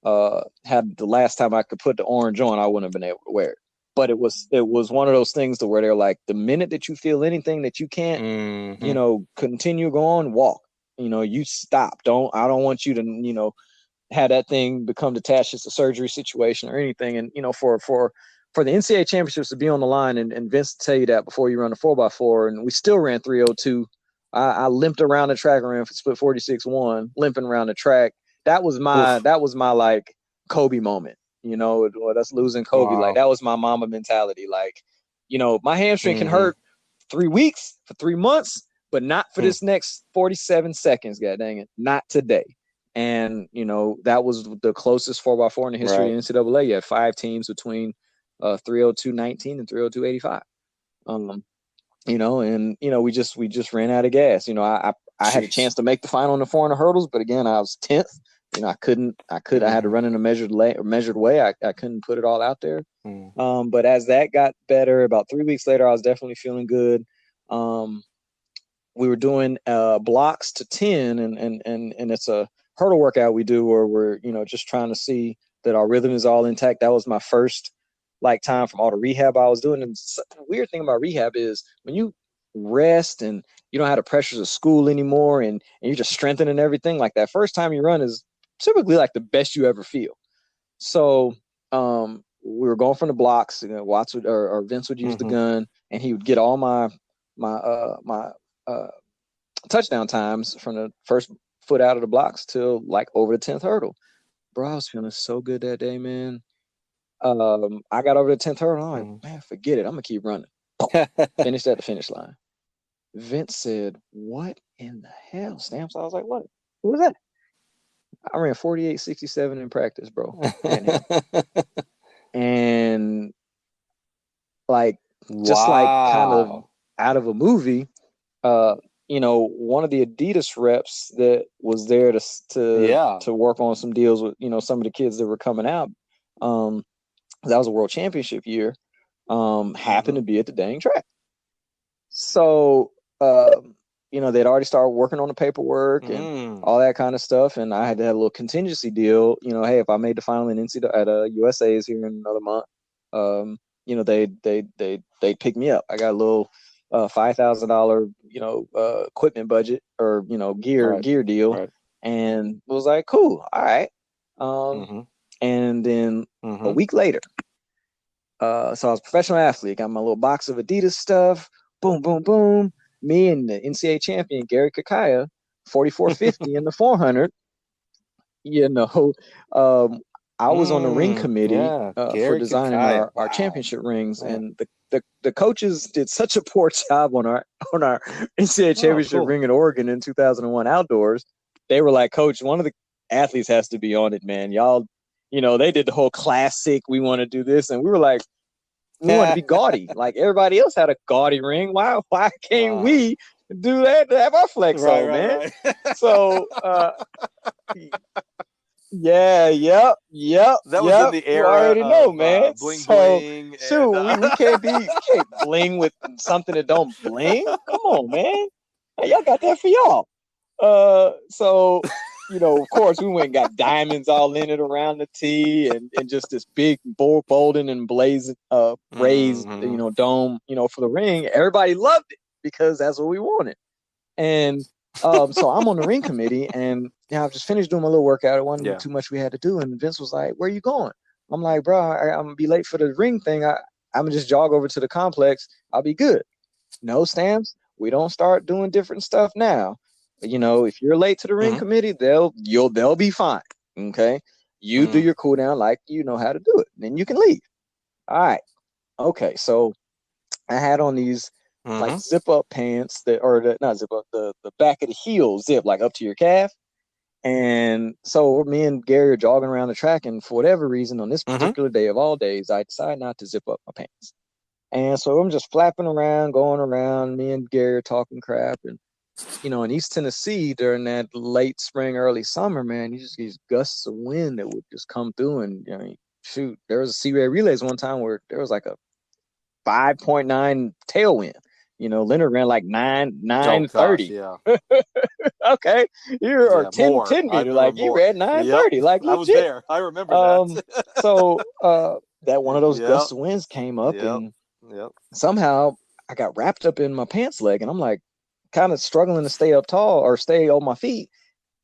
had the last time I could put the orange on, I wouldn't have been able to wear it. But it was one of those things to where they're like, the minute that you feel anything that you can't continue going, walk, you stop. I don't want you to have that thing become detached as a surgery situation or anything. And for the NCAA championships to be on the line, and Vince to tell you that before you run a 4x4, and we still ran 302. I limped around the track and ran split 46-1, limping around the track. That was my like Kobe moment. Or that's losing Kobe. Like, Wow. that was my mama mentality. Like, my hamstring can hurt 3 weeks, for 3 months, but not for this next 47 seconds. God dang it, not today. And that was the closest 4x4 in the history of the NCAA. You had 5 teams between 302.19 and 302.85. And we just ran out of gas. I had a chance to make the final in the 400 hurdles, but again, I was 10th. I had to run in a measured way. I couldn't put it all out there. But as that got better, about 3 weeks later, I was definitely feeling good. We were doing blocks to 10, and it's a hurdle workout we do where we're just trying to see that our rhythm is all intact. That was my first like time from all the rehab I was doing. And the weird thing about rehab is when you rest and you don't have the pressures of school anymore, and you're just strengthening everything, like that first time you run is typically like the best you ever feel. So we were going from the blocks, Watts would, or Vince would use the gun, and he would get all my touchdown times from the first foot out of the blocks till like over the 10th hurdle. Bro, I was feeling so good that day, man. I got over the 10th hurdle. I'm like, man, forget it. I'm gonna keep running. Finished at the finish line. Vince said, "What in the hell, Stamps?" I was like, "What? What was that?" I ran 48.67 in practice, bro. And like, just like kind of out of a movie, one of the Adidas reps that was there to work on some deals with, some of the kids that were coming out. That was a world championship year. Happened to be at the dang track. So, they'd already started working on the paperwork and all that kind of stuff. And I had to have a little contingency deal. Hey, if I made the final in NCAA at USA's here in another month, they pick me up. I got a little $5,000 equipment budget or gear deal, and it was like, cool, all right. And then a week later, so I was a professional athlete. Got my little box of Adidas stuff. Boom, boom, boom. Me and the NCAA champion Gary Kakaya, 44.50 in the 400. I was on the ring committee for designing our championship rings, and the coaches did such a poor job on our NCAA championship ring in Oregon in 2001 outdoors. They were like, "Coach, one of the athletes has to be on it, man. Y'all, they did the whole classic. We want to do this," and we were like, we wanted to be gaudy. Like everybody else had a gaudy ring. Why can't we do that to have our flex on, man? Right. So, yep. That was in the era. You already know, man. Bling so, bling. Shoot, we can't bling with something that don't bling. Come on, man. Hey, y'all got that for y'all. So. Of course, we went and got diamonds all in it around the tee, and just this big golden and blazing raised, dome, for the ring. Everybody loved it because that's what we wanted. And so I'm on the ring committee, and I've just finished doing my little workout. It wasn't too much we had to do. And Vince was like, "Where are you going?" I'm like, "Bro, I'm gonna be late for the ring thing. I'm gonna just jog over to the complex. I'll be good." No, Stamps. We don't start doing different stuff now. If you're late to the ring committee, they'll be fine. Okay. You do your cool down like you know how to do it. Then you can leave. All right. Okay. So I had on these like zip up pants not zip up, the back of the heel zip like up to your calf. And so me and Gary are jogging around the track, and for whatever reason on this particular day of all days, I decide not to zip up my pants. And so I'm just flapping around, going around, me and Gary are talking crap. And in East Tennessee during that late spring, early summer, man, you just these gusts of wind that would just come through. And shoot, there was a Sea-Ray Relays one time where there was like a 5.9 tailwind. Leonard ran like 9:30. Yeah. Okay, you're 10 meter, like he ran 9:30. Like legit. I was there. I remember that. So that one of those gusts of winds came up, and somehow I got wrapped up in my pants leg, and I'm like, kind of struggling to stay up tall or stay on my feet.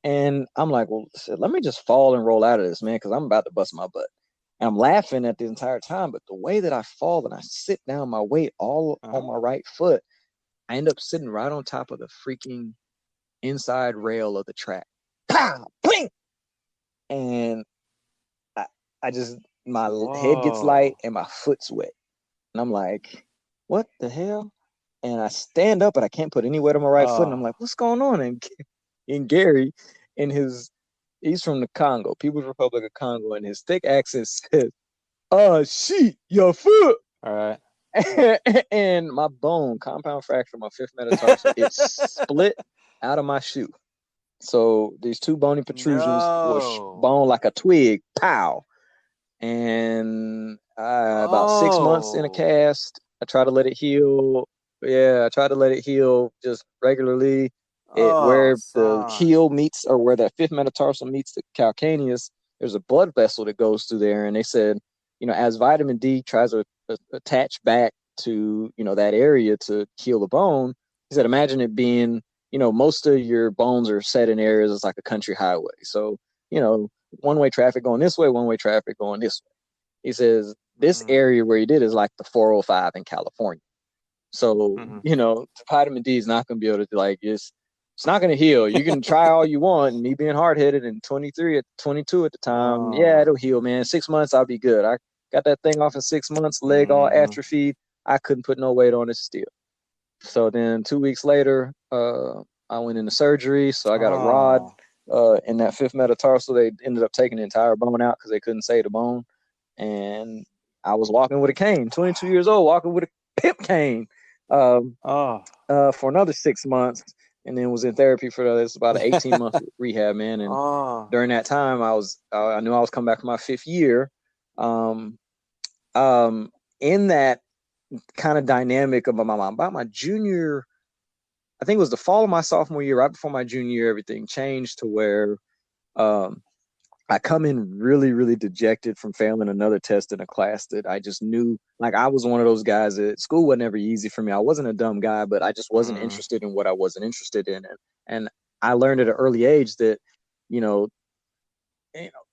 And I'm like, well, shit, let me just fall and roll out of this, man, because I'm about to bust my butt. And I'm laughing at the entire time. But the way that I fall and I sit down, my weight all on my right foot, I end up sitting right on top of the freaking inside rail of the track. Pow! Bling! And I just, my head gets light and my foot's wet. And I'm like, what the hell? And I stand up, but I can't put any weight on my right foot. And I'm like, what's going on? And Gary, he's from the Congo, People's Republic of Congo, and his thick accent says, shit, your foot. All right. And my bone, compound fracture, my fifth metatarsal, it split out of my shoe. So these two bony protrusions were bone like a twig, pow. And about 6 months in a cast, I tried to let it heal. I tried to let it heal just regularly. Where the heel meets, or where that fifth metatarsal meets the calcaneus, there's a blood vessel that goes through there. And they said, as vitamin D tries to attach back to, that area to heal the bone, he said, imagine it being, most of your bones are set in areas it's like a country highway. So, one-way traffic going this way, one-way traffic going this way. He says, this area where he did is like the 405 in California. So, vitamin D is not going to be able to, like, it's not going to heal. You can try all you want. And me being hard-headed and 22 at the time, yeah, it'll heal, man. 6 months, I'll be good. I got that thing off in 6 months, leg all atrophied. I couldn't put no weight on it still. So then 2 weeks later, I went into surgery. So I got a rod in that fifth metatarsal. They ended up taking the entire bone out because they couldn't save the bone. And I was walking with a cane, 22 years old, walking with a pimp cane for another 6 months. And then was in therapy for about an 18-month rehab, man. And during that time, I knew I was coming back from my fifth year. In that kind of dynamic of about my junior, I think it was the fall of my sophomore year, right before my junior year, everything changed to where I come in really, really dejected from failing another test in a class that I just knew, like, I was one of those guys that school wasn't ever easy for me. I wasn't a dumb guy, but I just wasn't interested in what I wasn't interested in. And I learned at an early age that,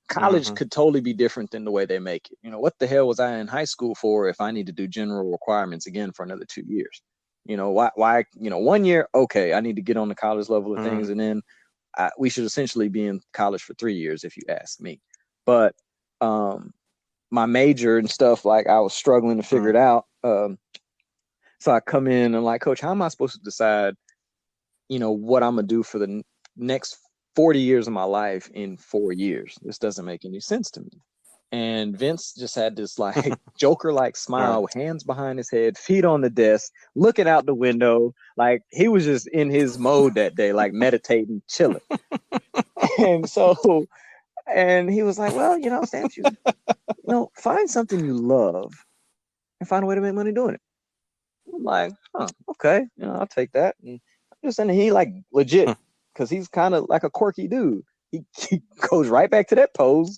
college could totally be different than the way they make it. What the hell was I in high school for if I need to do general requirements again for another 2 years? Why 1 year, okay, I need to get on the college level of things, and then we should essentially be in college for 3 years, if you ask me. But my major and stuff, like, I was struggling to figure it out. So I come in and like, Coach, how am I supposed to decide, what I'm gonna do for the next 40 years of my life in 4 years? This doesn't make any sense to me. And Vince just had this like Joker-like smile, hands behind his head, feet on the desk, looking out the window. Like, he was just in his mode that day, like meditating, chilling. And he was like, well, Stamps, find something you love and find a way to make money doing it. I'm like, okay, I'll take that. And he like legit, because he's kind of like a quirky dude. He goes right back to that pose,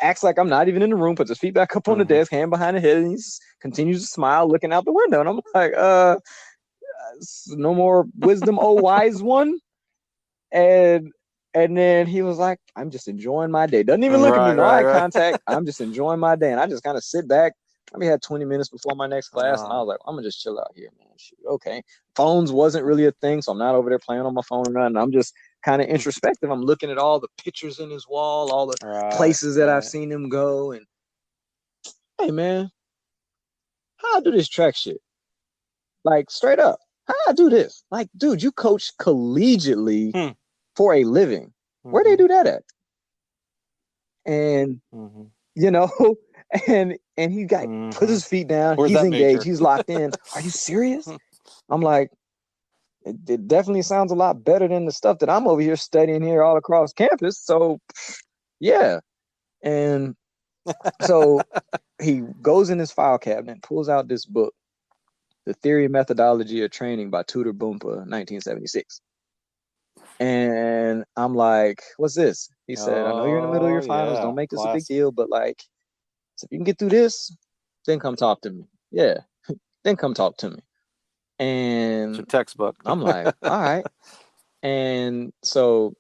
acts like I'm not even in the room, puts his feet back up on the desk, hand behind the head, and he continues to smile, looking out the window. And I'm like, no more wisdom, oh wise one. And then he was like, I'm just enjoying my day. Doesn't even look at me, no eye contact. I'm just enjoying my day. And I just kind of sit back. I had 20 minutes before my next class, and I was like, I'm gonna just chill out here, man. Shoot, okay. Phones wasn't really a thing, so I'm not over there playing on my phone or nothing. I'm just kind of introspective. I'm looking at all the pictures in his wall, all the places that I've seen him go, and hey, man, how I do this track shit? Like, straight up, how I do this? Like, dude, you coach collegiately for a living. Where they do that at? And and he got put his feet down. He's engaged. He's locked in. Are you serious? I'm like, it definitely sounds a lot better than the stuff that I'm over here studying here all across campus. So, yeah. And so he goes in his file cabinet, pulls out this book, The Theory and Methodology of Training by Tudor Boompa, 1976. And I'm like, what's this? He said, I know you're in the middle of your finals. Don't make this a big deal. But like, so if you can get through this, then come talk to me. Yeah. Then come talk to me. And it's your textbook. I'm like, all right. And so,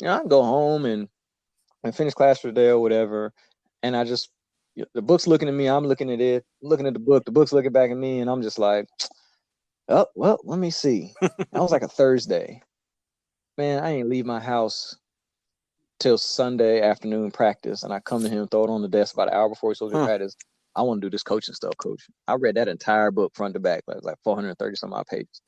I go home and finish class for the day or whatever. And I just, the book's looking at me. I'm looking at it, looking at the book. The book's looking back at me. And I'm just like, oh, well, let me see. That was like a Thursday. Man, I ain't leave my house till Sunday afternoon practice. And I come to him, throw it on the desk about an hour before he's supposed to practice. I want to do this coaching stuff, Coach. I read that entire book front to back. It was like 430 some odd pages.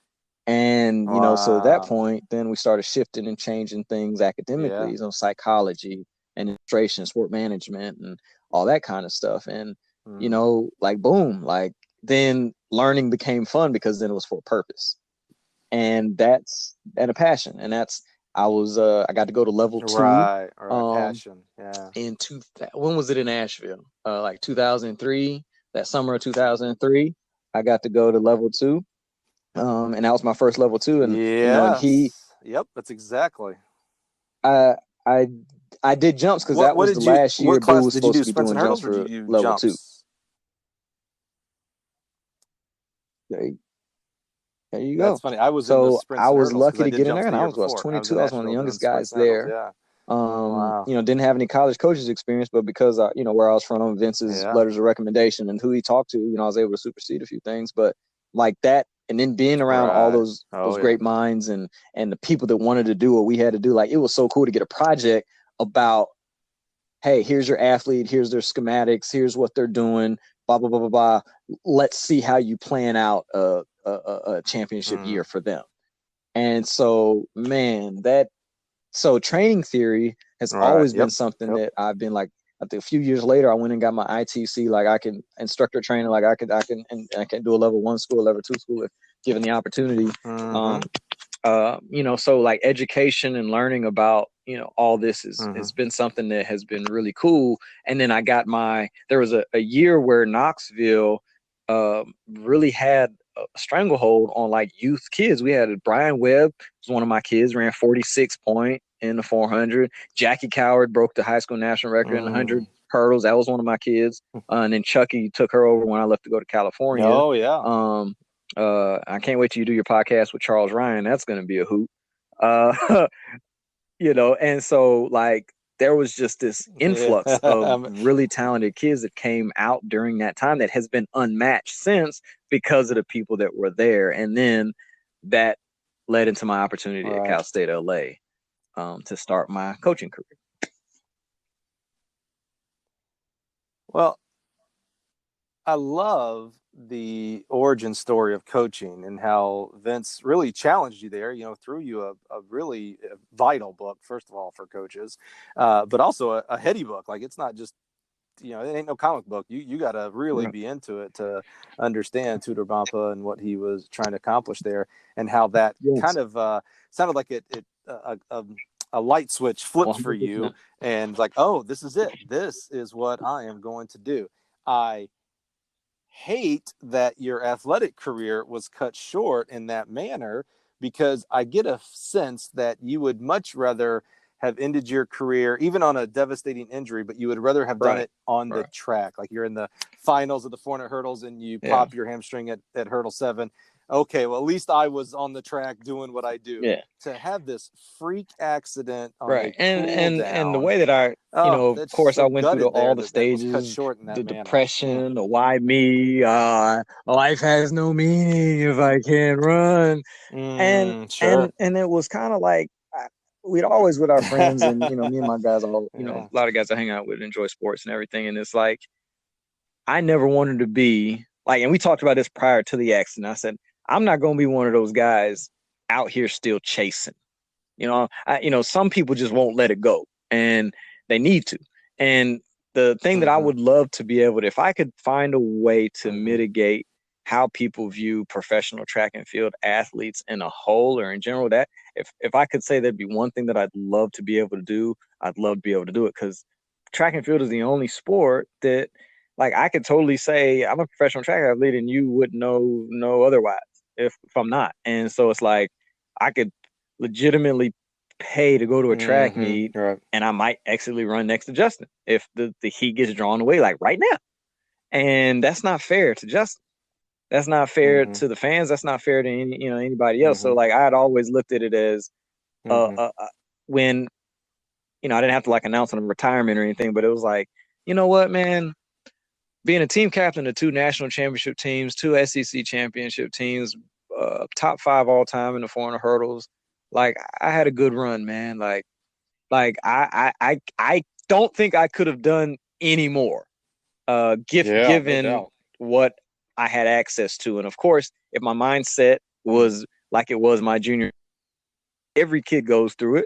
And, so at that point, then we started shifting and changing things academically, psychology and administration, sport management, and all that kind of stuff. And, like, boom, like, then learning became fun because then it was for a purpose. And that's a passion. And that's, I got to go to level 2. Right. Passion. Yeah. When was it in Asheville? Like 2003, that summer of 2003, I got to go to level 2. And that was my first level 2. And, and yep, that's exactly. I I did jumps because that was the last year what class dude was did you supposed do? to be Sprints doing and jumps hurdles, or for did you do level 2. jumps? There you go. That's funny. I was in the So sprints I and was hurdles because lucky I to did get in jumps there, the and year I was before. I was in 22. I was one of the nationals doing youngest guys sprints and hurdles. there. Yeah. Wow. Didn't have any college coaches experience, but because where I was from, Vince's letters of recommendation and who he talked to, I was able to supersede a few things. But like that, and then being around all those great minds and the people that wanted to do what we had to do, like it was so cool to get a project about, hey, here's your athlete, here's their schematics, here's what they're doing, blah blah blah blah blah. Let's see how you plan out a championship year for them. And so, man, so training theory has always been something that I've been like. I think a few years later, I went and got my ITC. Like I can instructor training. Like I can do a level 1 school, level 2 school if given the opportunity. So like education and learning about all this has been something that has been really cool. And then I got there was a year where Knoxville really had a stranglehold on like youth kids. We had Brian Webb was one of my kids, ran 46 point in the 400. Jackie Coward broke the high school national record in 100 hurdles. That was one of my kids. And then Chucky took her over when I left to go to California. Oh yeah. I can't wait till you do your podcast with Charles Ryan. That's going to be a hoot. And so like there was just this influx of really talented kids that came out during that time that has been unmatched since because of the people that were there. And then that led into my opportunity at Cal State LA to start my coaching career. Well, I love the origin story of coaching and how Vince really challenged you there, threw you a really vital book, first of all, for coaches, but also a heady book. Like it's not just, it ain't no comic book. You got to really be into it to understand Tudor Bompa and what he was trying to accomplish there, and how that kind of sounded like a light switch flipped for you, and like, oh, this is it. This is what I am going to do. I hate that your athletic career was cut short in that manner, because I get a sense that you would much rather have ended your career, even on a devastating injury, but you would rather have done it on the track. Like you're in the finals of the 400 hurdles and you pop your hamstring at hurdle 7. Okay, well, at least I was on the track doing what I do. Yeah. To have this freak accident on and the way that I, of course, I went through all the stages, the depression, the why me, life has no meaning if I can't run, and it was kind of like we'd always with our friends and me and my guys all a lot of guys I hang out with enjoy sports and everything, and it's like I never wanted to be like, and we talked about this prior to the accident. I said I'm not going to be one of those guys out here still chasing. Some people just won't let it go, and they need to. And the thing that I would love to be able to, if I could find a way to mitigate how people view professional track and field athletes in a whole or in general, that if I could say there'd be one thing that I'd love to be able to do, I'd love to be able to do it, because track and field is the only sport that, like, I could totally say I'm a professional track athlete and you wouldn't know otherwise if I'm not. And so it's like I could legitimately pay to go to a track meet, and I might actually run next to Justin if the heat gets drawn away, like right now. And that's not fair to Justin. That's not fair to the fans. That's not fair to anybody else. So like I had always looked at it as when I didn't have to like announce a retirement or anything, but it was like, you know what, man, being a team captain of 2 national championship teams, 2 SEC championship teams, top 5 all time in the 400 hurdles. Like I had a good run, man. Like I don't think I could have done any more, given no what I had access to. And of course, if my mindset was like it was my junior, every kid goes through it.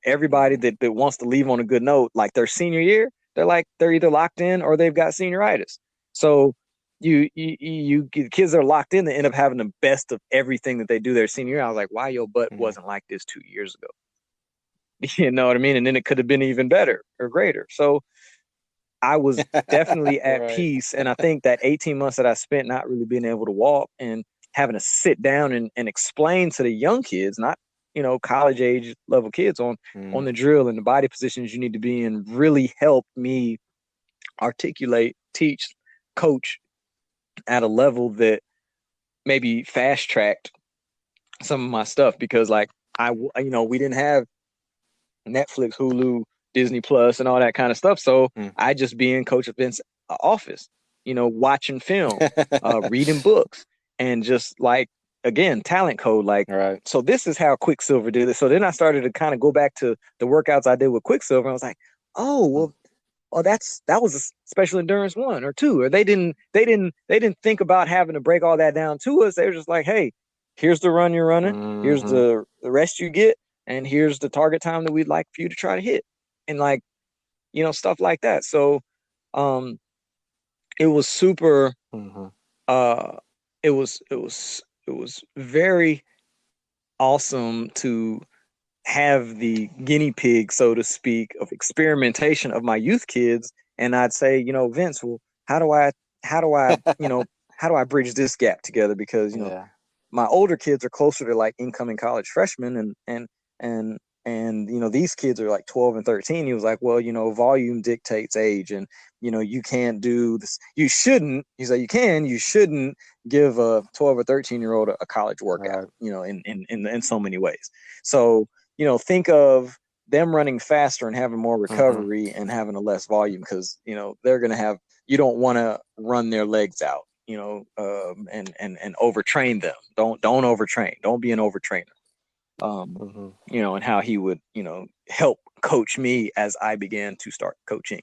Everybody that wants to leave on a good note, like their senior year, they're either locked in or they've got senioritis. So you kids that are locked in, they end up having the best of everything that they do their senior year. I was like, why your butt wasn't like this 2 years ago? You know what I mean? And then it could have been even better or greater. So I was definitely at peace. And I think that 18 months that I spent not really being able to walk and having to sit down and explain to the young kids, not college age level kids on the drill and the body positions you need to be in really helped me articulate, teach, coach at a level that maybe fast tracked some of my stuff because like we didn't have Netflix, Hulu, Disney Plus, and all that kind of stuff. So I just be in Coach Vince's office, watching film, reading books, and just like again talent code. Like, right. So this is how Quicksilver did it. So then I started to kind of go back to the workouts I did with Quicksilver. And I was like, oh well. Oh, that was a special endurance 1 or 2, or they didn't think about having to break all that down to us. They were just like, hey, here's the run you're running, here's the rest you get, and here's the target time that we'd like for you to try to hit, and like, stuff like that. So, it was super. It was very awesome to have the guinea pig, so to speak, of experimentation of my youth kids. And I'd say, Vince, well, how do I, how do I bridge this gap together? Because, my older kids are closer to like incoming college freshmen and these kids are like 12 and 13. He was like, well, volume dictates age, and you can't do this, you shouldn't. He's like, you shouldn't give a 12 or 13-year-old a college workout, in so many ways. So think of them running faster and having more recovery and having a less volume, because they're gonna have, you don't want to run their legs out, and overtrain them. Don't overtrain. Don't be an overtrainer. And how he would help coach me as I began to start coaching.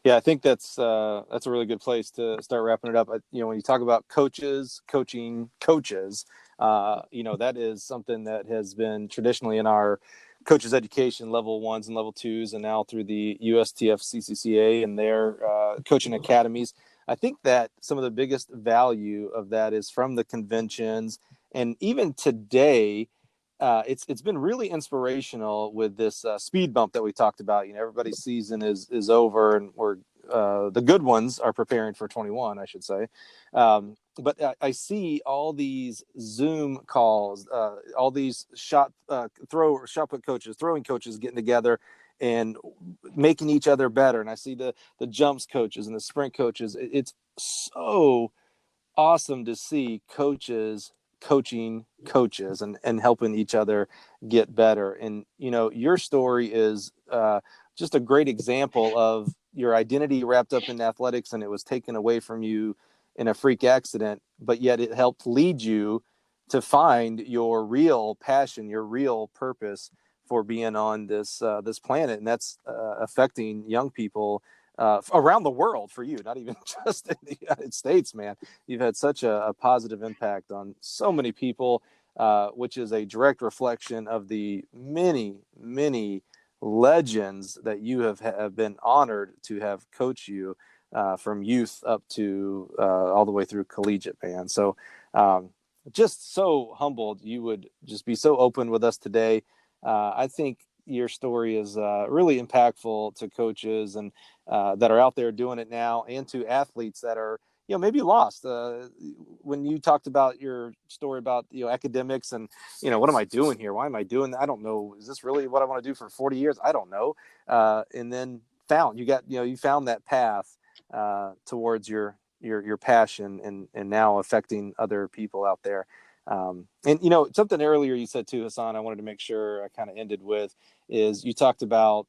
Yeah, I think that's a really good place to start wrapping it up. When you talk about coaches, coaching coaches, that is something that has been traditionally in our coaches education level 1s and level 2s, and now through the USTF CCCA and their coaching academies. I think that some of the biggest value of that is from the conventions, and even today, it's been really inspirational with this speed bump that we talked about. Everybody's season is over, and we're the good ones are preparing for 21, I should say. But I see all these Zoom calls, all these shot put coaches, throwing coaches getting together and making each other better. And I see the jumps coaches and the sprint coaches. It's so awesome to see coaches coaching coaches and helping each other get better. And your story is just a great example of your identity wrapped up in athletics, and it was taken away from you in a freak accident, but yet it helped lead you to find your real passion, your real purpose for being on this planet. And that's affecting young people around the world for you, not even just in the United States, man. You've had such a positive impact on so many people, which is a direct reflection of the many, many legends that you have been honored to have coached you from youth up to all the way through collegiate, man. So just so humbled you would just be so open with us today. I think your story is really impactful to coaches and that are out there doing it now, and to athletes that are maybe lost. When you talked about your story about academics and what am I doing here? Why am I doing that? I don't know. Is this really what I want to do for 40 years? I don't know. And then you found that path towards your passion and now affecting other people out there. And something earlier you said too, Hassaan, I wanted to make sure I kind of ended with, is you talked about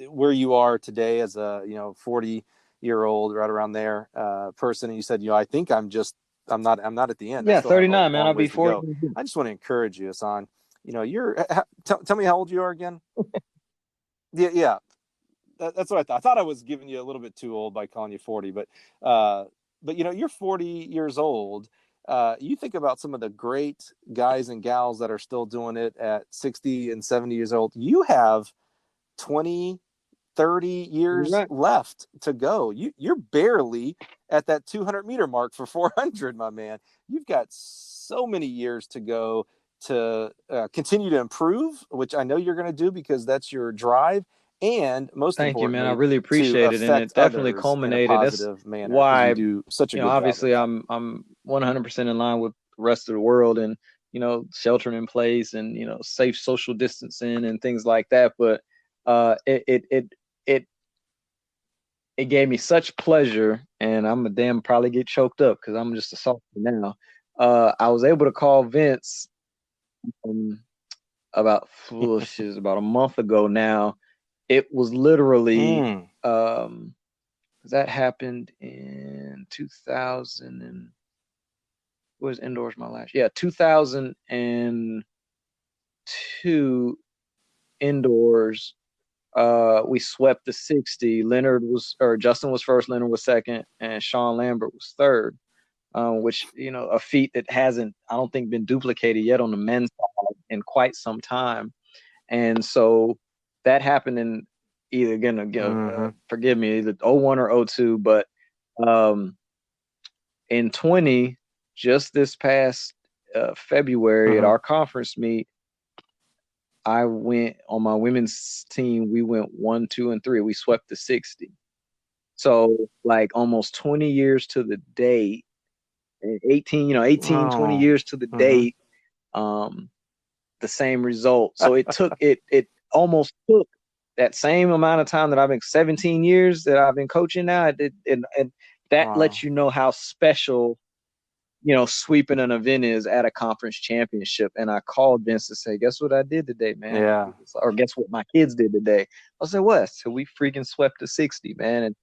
where you are today as a 40-year-old, right around there, person, and you said I think I'm not at the end. Yeah, I still have 39, man. I'll be 40. I just want to encourage you, Hassaan. Tell me how old you are again. Yeah. That's what I thought. I thought I was giving you a little bit too old by calling you 40, but you're 40 years old. You think about some of the great guys and gals that are still doing it at 60 and 70 years old. You have 20, 30 years left to go. You're barely at that 200-meter mark for 400, my man. You've got so many years to go to continue to improve, which I know you're going to do because that's your drive, and most Thank you, man. I importantly, really to appreciate it, and it affect definitely others in a culminated. That's positive manner, because you why, do such a good job of obviously that. I'm 100% in line with the rest of the world, and sheltering in place, and safe social distancing and things like that. But it it gave me such pleasure, and I'm a damn probably get choked up because I'm just a sophomore now. I was able to call Vince um, about a month ago now. It was literally Mm. that happened in 2000 and was indoors my last 2002 indoors. We swept the 60. Justin was first, Leonard was second, and Sean Lambert was third. Which a feat that hasn't, I don't think, been duplicated yet on the men's side in quite some time. And so that happened in either forgive me, either 01 or 02, but in 20, just this past February at our conference meet, I went on my women's team. We went 1, 2, and 3. We swept the 60. So like almost 20 years to the date, 20 years to the date, the same result. So it almost took that same amount of time that I've been 17 years that I've been coaching now. And that lets you know how special, sweeping an event is at a conference championship. And I called Vince to say, guess what I did today, man? Yeah. Or guess what my kids did today? I said, what? So we freaking swept the 60, man.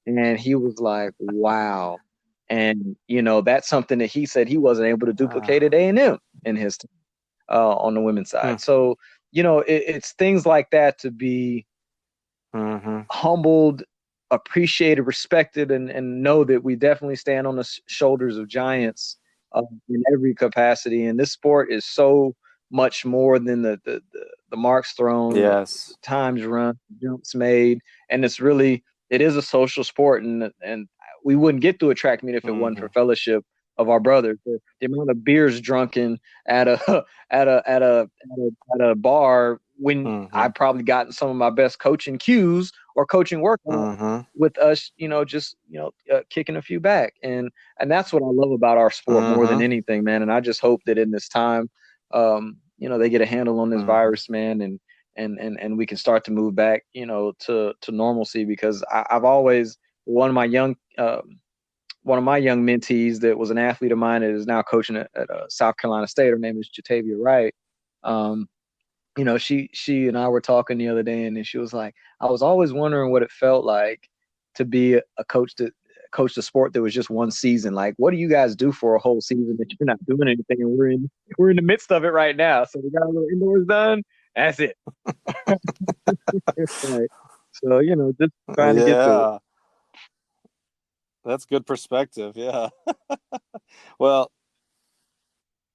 And he was like, wow. And, that's something that he said he wasn't able to duplicate at A&M in his team, on the women's side. So, it's things like that to be humbled, appreciated, respected, and know that we definitely stand on the shoulders of giants in every capacity. And this sport is so much more than the marks thrown, Yes. times run, jumps made, and it is a social sport, and we wouldn't get through a track meet if it wasn't for fellowship of our brothers. The amount of beers drunken at a at a bar when I probably gotten some of my best coaching cues or coaching work with us, kicking a few back, and that's what I love about our sport more than anything, man. And I just hope that in this time, they get a handle on this virus, man, and we can start to move back, to normalcy. Because I've always one of my young mentees that was an athlete of mine that is now coaching at South Carolina State. Her name is Jatavia Wright. She and I were talking the other day, and then she was like, I was always wondering what it felt like to be a coach that coached a sport that was just one season. Like, what do you guys do for a whole season that you're not doing anything? And we're in the midst of it right now. So we got a little indoors done. That's it. Right. So, just trying to get through it. That's good perspective. Yeah. Well,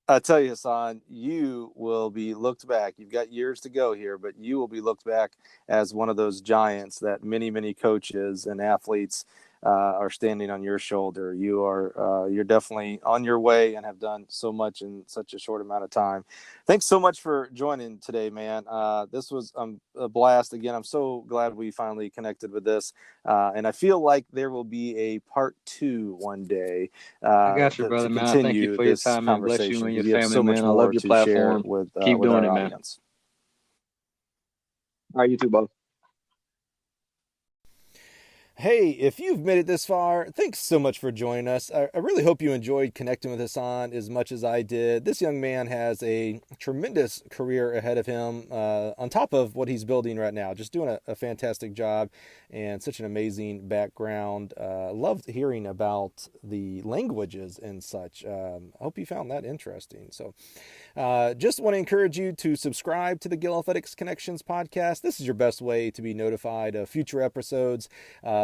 I tell you, Hassaan, you will be looked back. You've got years to go here, but you will be looked back as one of those giants that many, many coaches and athletes are standing on your shoulder. You're definitely on your way and have done so much in such a short amount of time. Thanks so much for joining today, man. This was a blast. Again, I'm so glad we finally connected with this. And I feel like there will be a part 2 one day I got you, brother, to man. I thank you continue for your this time, man. Bless you conversation, and your because you have family, so much man. I love more your to share platform. with Keep doing our it, man. audience. All right, you too, both. Hey, if you've made it this far, thanks so much for joining us. I really hope you enjoyed connecting with Hassaan as much as I did. This young man has a tremendous career ahead of him, on top of what he's building right now. Just doing a fantastic job, and such an amazing background. Loved hearing about the languages and such. I hope you found that interesting. So just want to encourage you to subscribe to the Gill Athletics Connections podcast. This is your best way to be notified of future episodes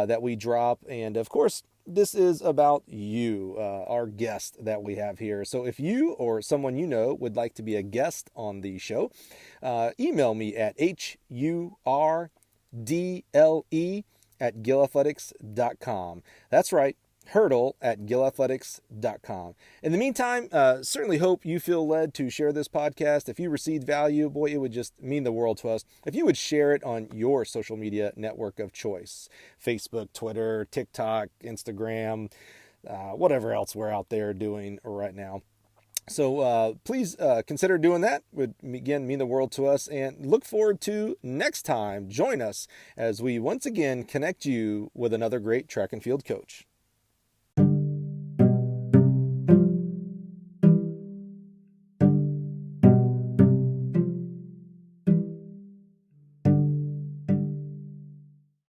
that we drop. And of course, this is about you, our guest that we have here. So if you or someone you know would like to be a guest on the show, email me at HURDLE@gillathletics.com. That's right, hurdle@gillathletics.com. In the meantime, certainly hope you feel led to share this podcast. If you received value, boy, it would just mean the world to us if you would share it on your social media network of choice. Facebook, Twitter, TikTok, Instagram, whatever else we're out there doing right now. So please consider doing that. Would, again, mean the world to us. And look forward to next time. Join us as we once again connect you with another great track and field coach.